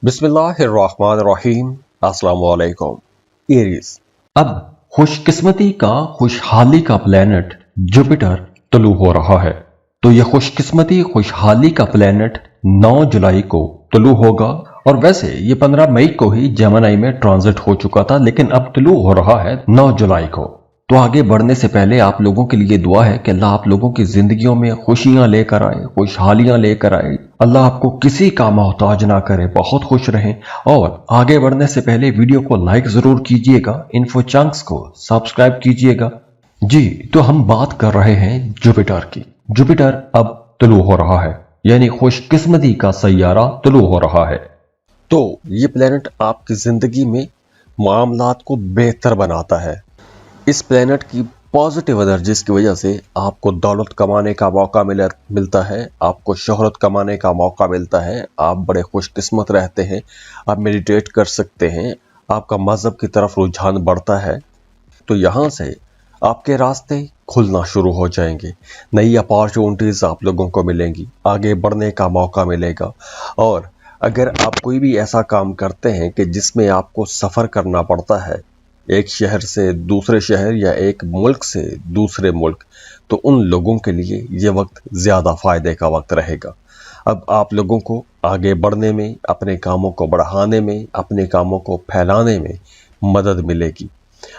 बिस्मिल्लाहिर्रहमानिर्रहीम। अस्सलाम वालेकुम। एरीज, अब खुशकिस्मती का खुशहाली का प्लेनेट जुपिटर तुलू हो रहा है। तो यह खुशकिस्मती खुशहाली का प्लेनेट 9 जुलाई को तुलू होगा। और वैसे ये 15 मई को ही जेमिनी में ट्रांजिट हो चुका था, लेकिन अब तुलू हो रहा है 9 जुलाई को। तो आगे बढ़ने से पहले आप लोगों के लिए दुआ है कि अल्लाह आप लोगों की जिंदगियों में खुशियां लेकर आए, खुशहालियां लेकर आए। अल्लाह आपको किसी का मोहताज ना करे, बहुत खुश रहें। और आगे बढ़ने से पहले वीडियो को लाइक जरूर कीजिएगा, इन्फो चंक्स को सब्सक्राइब कीजिएगा। जी, तो हम बात कर रहे हैं जुपिटर की। जुपिटर अब तुलू हो रहा है, यानी खुशकिस्मती का सैयारा तुलू हो रहा है। तो ये प्लेनेट आपकी जिंदगी में मामलात को बेहतर बनाता है। इस प्लेनेट की पॉजिटिव एनर्जीज की वजह से आपको दौलत कमाने का मौका मिलता है, आपको शोहरत कमाने का मौका मिलता है, आप बड़े खुशकिस्मत रहते हैं, आप मेडिटेट कर सकते हैं, आपका मजहब की तरफ रुझान बढ़ता है। तो यहाँ से आपके रास्ते खुलना शुरू हो जाएंगे, नई अपॉर्चुनिटीज आप लोगों को मिलेंगी, आगे बढ़ने का मौका मिलेगा। और अगर आप कोई भी ऐसा काम करते हैं कि जिसमें आपको सफ़र करना पड़ता है, एक शहर से दूसरे शहर या एक मुल्क से दूसरे मुल्क, तो उन लोगों के लिए ये वक्त ज़्यादा फ़ायदे का वक्त रहेगा। अब आप लोगों को आगे बढ़ने में, अपने कामों को बढ़ाने में, अपने कामों को फैलाने में मदद मिलेगी।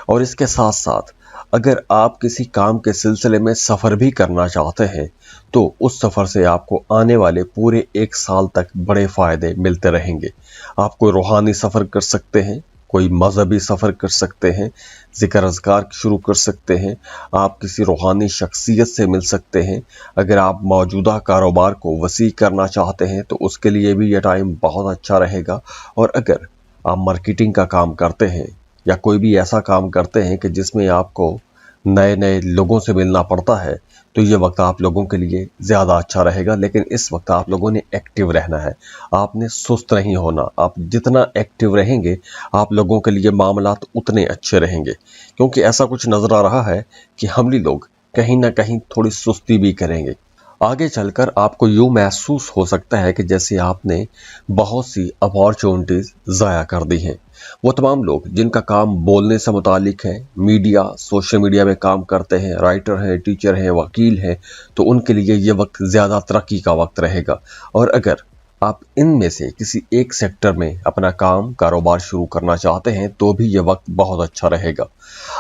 और इसके साथ साथ अगर आप किसी काम के सिलसिले में सफ़र भी करना चाहते हैं, तो उस सफ़र से आपको आने वाले पूरे 1 साल तक बड़े फ़ायदे मिलते रहेंगे। आप कोई रूहानी सफ़र कर सकते हैं, कोई मजहबी सफ़र कर सकते हैं, ज़िक्र अज़कार शुरू कर सकते हैं, आप किसी रूहानी शख्सियत से मिल सकते हैं। अगर आप मौजूदा कारोबार को वसी करना चाहते हैं तो उसके लिए भी यह टाइम बहुत अच्छा रहेगा। और अगर आप मार्केटिंग का काम करते हैं या कोई भी ऐसा काम करते हैं कि जिसमें आपको नए नए लोगों से मिलना पड़ता है, तो ये वक्त आप लोगों के लिए ज़्यादा अच्छा रहेगा। लेकिन इस वक्त आप लोगों ने एक्टिव रहना है, आपने सुस्त नहीं होना। आप जितना एक्टिव रहेंगे आप लोगों के लिए मामलात उतने अच्छे रहेंगे। क्योंकि ऐसा कुछ नज़र आ रहा है कि हमली लोग कहीं ना कहीं थोड़ी सुस्ती भी करेंगे। आगे चलकर आपको यूँ महसूस हो सकता है कि जैसे आपने बहुत सी अपॉर्चुनिटीज़ ज़ाया कर दी हैं। वो तमाम लोग जिनका काम बोलने से मुतालिक है, मीडिया, सोशल मीडिया में काम करते हैं, राइटर हैं, टीचर हैं, वकील हैं, तो उनके लिए ये वक्त ज़्यादा तरक्की का वक्त रहेगा। और अगर आप इनमें से किसी एक सेक्टर में अपना काम कारोबार शुरू करना चाहते हैं तो भी ये वक्त बहुत अच्छा रहेगा।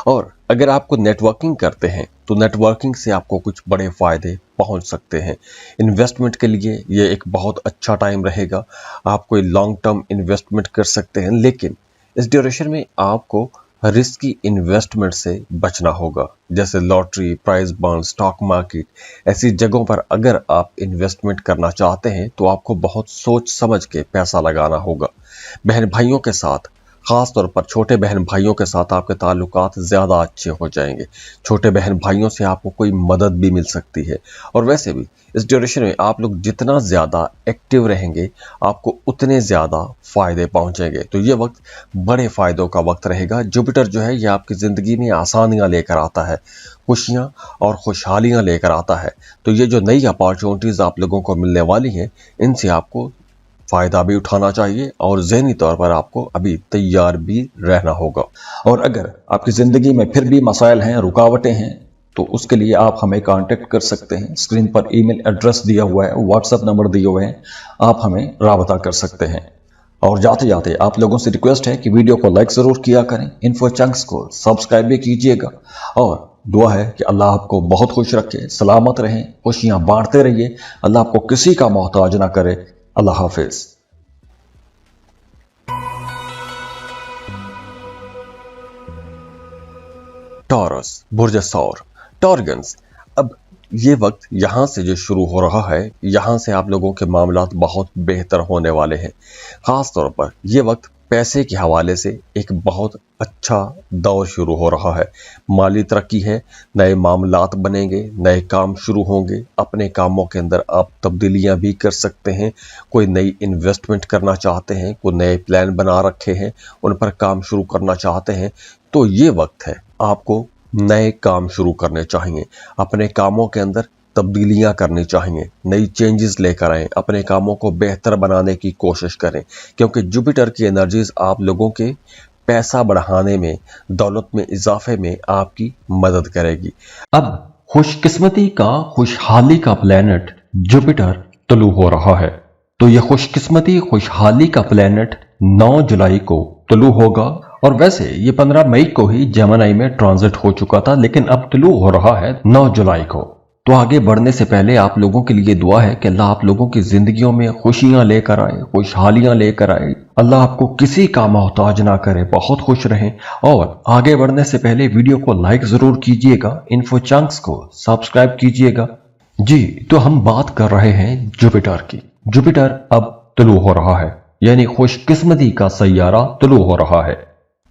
और अगर आपको नेटवर्किंग करते हैं तो नेटवर्किंग से आपको कुछ बड़े फ़ायदे पहुंच सकते हैं। इन्वेस्टमेंट के लिए ये एक बहुत अच्छा टाइम रहेगा, आप कोई लॉन्ग टर्म इन्वेस्टमेंट कर सकते हैं। लेकिन इस ड्यूरेशन में आपको रिस्की इन्वेस्टमेंट से बचना होगा, जैसे lottery, prize bond, stock market. ऐसी जगहों पर अगर आप इन्वेस्टमेंट करना चाहते हैं तो आपको बहुत सोच समझ के पैसा लगाना होगा। बहन भाइयों के साथ, ख़ास तौर पर छोटे बहन भाइयों के साथ आपके ताल्लुकात ज़्यादा अच्छे हो जाएंगे। छोटे बहन भाइयों से आपको कोई मदद भी मिल सकती है। और वैसे भी इस ड्यूरेशन में आप लोग जितना ज़्यादा एक्टिव रहेंगे आपको उतने ज़्यादा फ़ायदे पहुंचेंगे। तो ये वक्त बड़े फ़ायदों का वक्त रहेगा। जुपिटर जो है ये आपकी ज़िंदगी में आसानियाँ लेकर आता है, खुशियाँ और खुशहालियाँ लेकर आता है। तो ये जो नई अपॉर्चुनिटीज़ आप लोगों को मिलने वाली हैं, इनसे आपको फ़ायदा भी उठाना चाहिए और ज़हनी तौर पर आपको अभी तैयार भी रहना होगा। और अगर आपकी ज़िंदगी में फिर भी मसाइल हैं, रुकावटें हैं, तो उसके लिए आप हमें कांटेक्ट कर सकते हैं। स्क्रीन पर ईमेल एड्रेस दिया हुआ है, व्हाट्सएप नंबर दिए हुए हैं, आप हमें राबता कर सकते हैं। और जाते जाते आप लोगों से रिक्वेस्ट है कि वीडियो को लाइक ज़रूर किया करें, इन्फो चंक्स को सब्सक्राइब भी कीजिएगा। और दुआ है कि अल्लाह आपको बहुत खुश रखे, सलामत रहें, खुशियाँ बांटते रहिए, अल्लाह आपको किसी का मोहताज ना करे। अल्लाह हाफिज। टॉरस, बुर्ज सौर, टॉर्गन्स। अब ये वक्त यहाँ से जो शुरू हो रहा है, यहाँ से आप लोगों के मामलात बहुत बेहतर होने वाले हैं। ख़ास तौर पर यह वक्त पैसे के हवाले से एक बहुत अच्छा दौर शुरू हो रहा है। माली तरक्की है, नए मामलात बनेंगे, नए काम शुरू होंगे। अपने कामों के अंदर आप तब्दीलियां भी कर सकते हैं। कोई नई इन्वेस्टमेंट करना चाहते हैं, कोई नए प्लान बना रखे हैं, उन पर काम शुरू करना चाहते हैं, तो ये वक्त है आपको नए काम शुरू करने चाहिए। अपने कामों के अंदर तब्दीलियां करनी चाहिए, नई चेंजेस लेकर आएं, अपने कामों को बेहतर बनाने की कोशिश करें, क्योंकि जुपिटर की एनर्जीज आप लोगों के पैसा बढ़ाने में, दौलत में इजाफे में आपकी मदद करेगी। अब खुशकिस्मती का खुशहाली का प्लेनेट जुपिटर तुलू हो रहा है, तो यह खुशकिस्मती खुशहाली का प्लेनेट 9 जुलाई को तुलू होगा। और वैसे ये 15 मई को ही जेमिनी में ट्रांजिट हो चुका था, लेकिन अब तुलू हो रहा है 9 जुलाई को। तो आगे बढ़ने से पहले आप लोगों के लिए दुआ है कि अल्लाह आप लोगों की जिंदगियों में खुशियां लेकर आए, खुशहालियां लेकर आए। अल्लाह आपको किसी का मोहताज ना करे, बहुत खुश रहें। और आगे बढ़ने से पहले वीडियो को लाइक जरूर कीजिएगा, इन्फो चंक्स को सब्सक्राइब कीजिएगा। जी, तो हम बात कर रहे हैं जुपिटर की। जुपिटर अब तुलू हो रहा है, यानी खुशकिस्मती का सैयारा तुलू हो रहा है।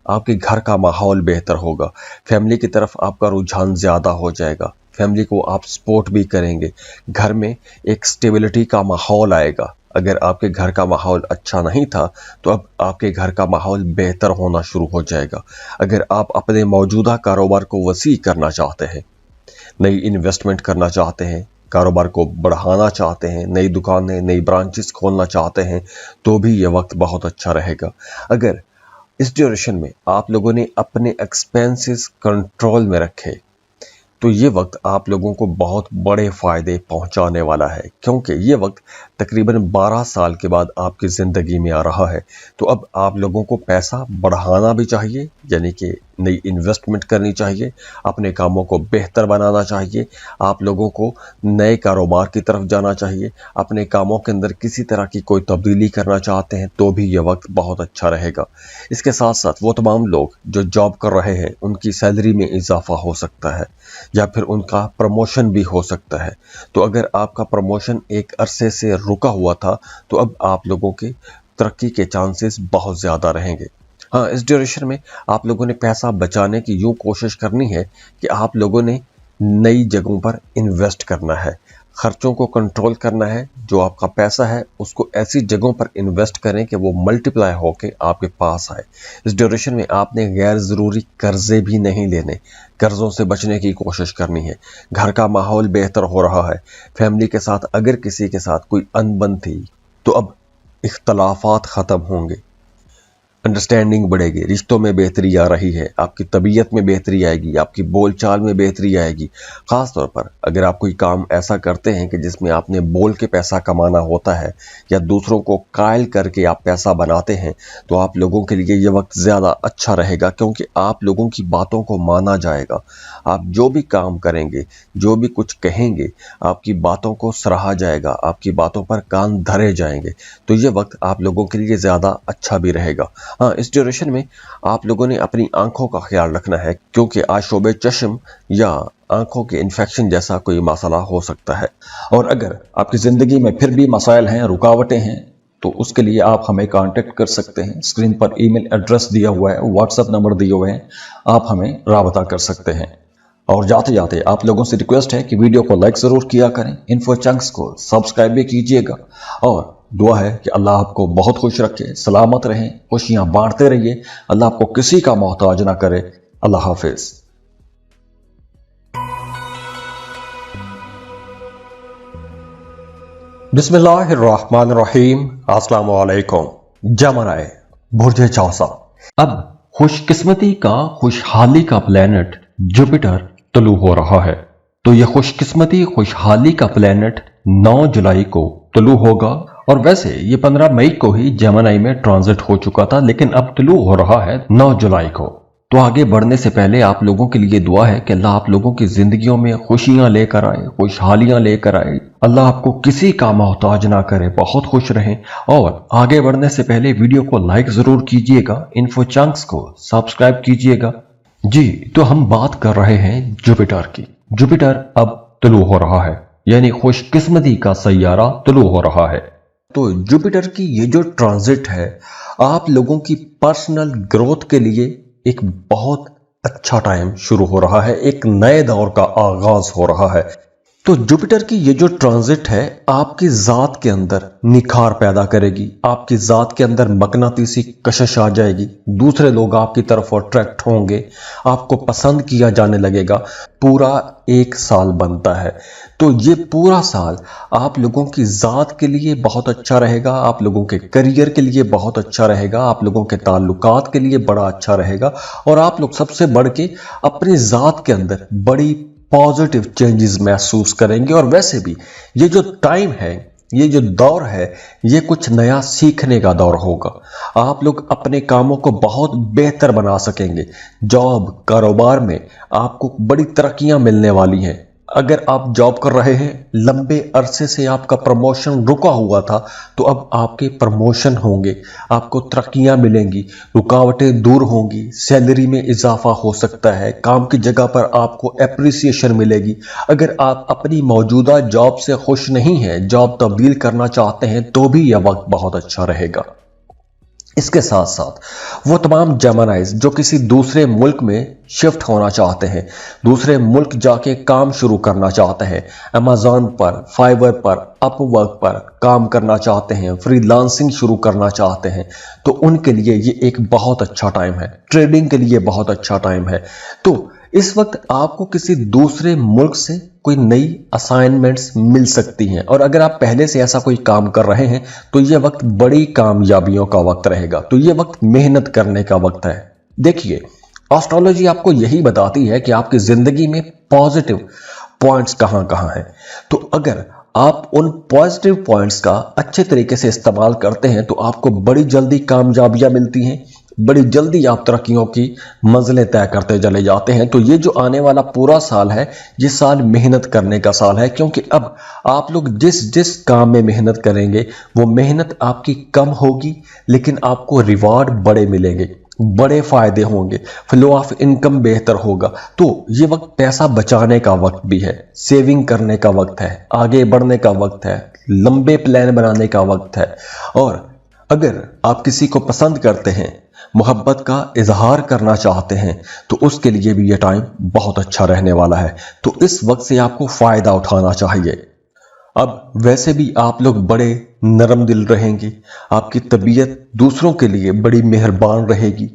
आपके घर का माहौल बेहतर होगा, फैमिली की तरफ आपका रुझान ज्यादा हो जाएगा, फैमिली को आप सपोर्ट भी करेंगे, घर में एक स्टेबिलिटी का माहौल आएगा। अगर आपके घर का माहौल अच्छा नहीं था तो अब आपके घर का माहौल बेहतर होना शुरू हो जाएगा। अगर आप अपने मौजूदा कारोबार को वसी करना चाहते हैं, नई इन्वेस्टमेंट करना चाहते हैं, कारोबार को बढ़ाना चाहते हैं, नई दुकानें, नई ब्रांचेस खोलना चाहते हैं, तो भी ये वक्त बहुत अच्छा रहेगा। अगर इस ड्यूरेशन में आप लोगों ने अपने एक्सपेंसेस कंट्रोल में रखे तो ये वक्त आप लोगों को बहुत बड़े फायदे पहुंचाने वाला है, क्योंकि ये वक्त तकरीबन 12 साल के बाद आपकी ज़िंदगी में आ रहा है। तो अब आप लोगों को पैसा बढ़ाना भी चाहिए, यानी कि नई इन्वेस्टमेंट करनी चाहिए, अपने कामों को बेहतर बनाना चाहिए, आप लोगों को नए कारोबार की तरफ जाना चाहिए, अपने कामों के अंदर किसी तरह की कोई तब्दीली करना चाहते हैं तो भी यह वक्त बहुत अच्छा रहेगा। इसके साथ साथ वो तमाम लोग जो जॉब कर रहे हैं उनकी सैलरी में इजाफा हो सकता है या फिर उनका प्रमोशन भी हो सकता है। तो अगर आपका प्रमोशन एक अरसे से रुका हुआ था तो अब आप लोगों के तरक्की के चांसेस बहुत ज़्यादा रहेंगे। हाँ, इस ड्यूरेशन में आप लोगों ने पैसा बचाने की यूँ कोशिश करनी है कि आप लोगों ने नई जगहों पर इन्वेस्ट करना है, खर्चों को कंट्रोल करना है। जो आपका पैसा है उसको ऐसी जगहों पर इन्वेस्ट करें कि वो मल्टीप्लाई होके आपके पास आए। इस ड्यूरेशन में आपने गैर ज़रूरी कर्जे भी नहीं लेने, कर्जों से बचने की कोशिश करनी है। घर का माहौल बेहतर हो रहा है, फैमिली के साथ अगर किसी के साथ कोई अनबन थी तो अब इख्तलाफात ख़त्म होंगे, अंडरस्टैंडिंग बढ़ेगी, रिश्तों में बेहतरी आ रही है, आपकी तबीयत में बेहतरी आएगी, आपकी बोलचाल में बेहतरी आएगी। ख़ास तौर पर अगर आप कोई काम ऐसा करते हैं कि जिसमें आपने बोल के पैसा कमाना होता है या दूसरों को कायल करके आप पैसा बनाते हैं तो आप लोगों के लिए ये वक्त ज़्यादा अच्छा रहेगा, क्योंकि आप लोगों की बातों को माना जाएगा। आप जो भी काम करेंगे, जो भी कुछ कहेंगे, आपकी बातों को सराहा जाएगा, आपकी बातों पर कान धरे जाएंगे। तो ये वक्त आप लोगों के लिए ज़्यादा अच्छा भी रहेगा। हाँ, इस ड्यूरेशन में आप लोगों ने अपनी आंखों का ख्याल रखना है, क्योंकि आशोबे चश्म या आंखों के इन्फेक्शन जैसा कोई मसला हो सकता है। और अगर आपकी ज़िंदगी में फिर भी मसाइल हैं, रुकावटें हैं, तो उसके लिए आप हमें कांटेक्ट कर सकते हैं। स्क्रीन पर ईमेल एड्रेस दिया हुआ है, व्हाट्सएप नंबर दिए हुए हैं, आप हमें राबता कर सकते हैं। और जाते जाते आप लोगों से रिक्वेस्ट है कि वीडियो को लाइक ज़रूर किया करें, इन्फो चंक्स को सब्सक्राइब भी कीजिएगा। और दुआ है कि अल्लाह आपको बहुत खुश रखे, सलामत रहें, खुशियां बांटते रहिए, अल्लाह आपको किसी का मोहताज ना करे। अल्लाह हाफिज। बिस्मिल्लाहिर्रहमानिर्रहीम। अस्सलाम वालेकुम। जेमिनी, बुर्ज चौसा। अब खुशकिस्मती का खुशहाली का प्लेनेट जुपिटर तुलू हो रहा है, तो यह खुशकिस्मती खुशहाली का प्लेनेट 9 जुलाई को तुलू होगा। और वैसे ये 15 मई को ही जेमिनी में ट्रांजिट हो चुका था, लेकिन अब तुलू हो रहा है 9 जुलाई को। तो आगे बढ़ने से पहले आप लोगों के लिए दुआ है कि अल्लाह आप लोगों की जिंदगियों में खुशियां लेकर आए, खुशहालियां लेकर आए। अल्लाह आपको किसी का मोहताज ना करे, बहुत खुश रहें। और आगे बढ़ने से पहले वीडियो को लाइक जरूर कीजिएगा, इन्फो चंक्स को सब्सक्राइब कीजिएगा। जी, तो हम बात कर रहे हैं जुपिटर की। जुपिटर अब तुलू हो रहा है, यानी खुशकिस्मती का सैयारा तुलू हो रहा है। तो जुपिटर की ये जो ट्रांजिट है आप लोगों की पर्सनल ग्रोथ के लिए एक बहुत अच्छा टाइम शुरू हो रहा है, एक नए दौर का आगाज हो रहा है। तो जुपिटर की ये जो ट्रांजिट है आपकी ज़ात के अंदर निखार पैदा करेगी, आपकी ज़ात के अंदर मकनातीसी कशिश आ जाएगी, दूसरे लोग आपकी तरफ अट्रैक्ट होंगे, आपको पसंद किया जाने लगेगा। पूरा 1 साल बनता है, तो ये पूरा साल आप लोगों की ज़ात के लिए बहुत अच्छा रहेगा, आप लोगों के करियर के लिए बहुत अच्छा रहेगा, आप लोगों के ताल्लुकात के लिए बड़ा अच्छा रहेगा, और आप लोग सबसे बढ़ के अपनी ज़ात के अंदर बड़ी पॉजिटिव चेंजेस महसूस करेंगे। और वैसे भी ये जो टाइम है, ये जो दौर है, ये कुछ नया सीखने का दौर होगा। आप लोग अपने कामों को बहुत बेहतर बना सकेंगे। जॉब, कारोबार में आपको बड़ी तरक्कियां मिलने वाली हैं। अगर आप जॉब कर रहे हैं, लंबे अरसे से आपका प्रमोशन रुका हुआ था, तो अब आपके प्रमोशन होंगे, आपको तरक्कियां मिलेंगी, रुकावटें दूर होंगी, सैलरी में इजाफा हो सकता है, काम की जगह पर आपको एप्रिसिएशन मिलेगी। अगर आप अपनी मौजूदा जॉब से खुश नहीं हैं, जॉब तब्दील करना चाहते हैं, तो भी यह वक्त बहुत अच्छा रहेगा। इसके साथ साथ वो तमाम जेमिनाइज जो किसी दूसरे मुल्क में शिफ्ट होना चाहते हैं, दूसरे मुल्क जाके काम शुरू करना चाहते हैं, अमेज़न पर, फाइवर पर, अपवर्क पर काम करना चाहते हैं, फ्रीलांसिंग शुरू करना चाहते हैं, तो उनके लिए ये एक बहुत अच्छा टाइम है। ट्रेडिंग के लिए बहुत अच्छा टाइम है। तो इस वक्त आपको किसी दूसरे मुल्क से कोई नई असाइनमेंट्स मिल सकती हैं, और अगर आप पहले से ऐसा कोई काम कर रहे हैं तो यह वक्त बड़ी कामयाबियों का वक्त रहेगा। तो यह वक्त मेहनत करने का वक्त है। देखिए, एस्ट्रोलॉजी आपको यही बताती है कि आपकी जिंदगी में पॉजिटिव पॉइंट्स कहां कहां हैं। तो अगर आप उन पॉजिटिव पॉइंट्स का अच्छे तरीके से इस्तेमाल करते हैं तो आपको बड़ी जल्दी कामयाबियां मिलती हैं, बड़ी जल्दी आप तरक्कियों की मंजिलें तय करते चले जाते हैं। तो ये जो आने वाला पूरा साल है, ये साल मेहनत करने का साल है, क्योंकि अब आप लोग जिस जिस काम में मेहनत करेंगे वो मेहनत आपकी कम होगी, लेकिन आपको रिवार्ड बड़े मिलेंगे, बड़े फायदे होंगे, फ्लो ऑफ इनकम बेहतर होगा। तो ये वक्त पैसा बचाने का वक्त भी है, सेविंग करने का वक्त है, आगे बढ़ने का वक्त है, लंबे प्लान बनाने का वक्त है। और अगर आप किसी को पसंद करते हैं, मोहब्बत का इजहार करना चाहते हैं, तो उसके लिए भी यह टाइम बहुत अच्छा रहने वाला है। तो इस वक्त से आपको फायदा उठाना चाहिए। अब वैसे भी आप लोग बड़े नरम दिल रहेंगे, आपकी तबीयत दूसरों के लिए बड़ी मेहरबान रहेगी,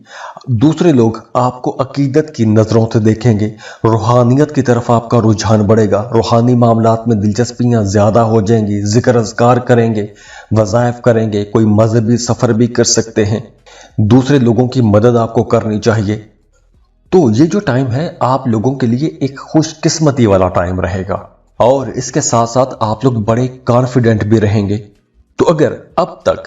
दूसरे लोग आपको अकीदत की नज़रों से देखेंगे, रूहानियत की तरफ आपका रुझान बढ़ेगा, रूहानी मामलात में दिलचस्पियां ज़्यादा हो जाएंगी, जिक्र अज़कार करेंगे, वज़ाइफ करेंगे, कोई मजहबी सफ़र भी कर सकते हैं, दूसरे लोगों की मदद आपको करनी चाहिए। तो ये जो टाइम है आप लोगों के लिए एक खुशकिस्मती वाला टाइम रहेगा, और इसके साथ साथ आप लोग बड़े कॉन्फिडेंट भी रहेंगे। तो अगर अब तक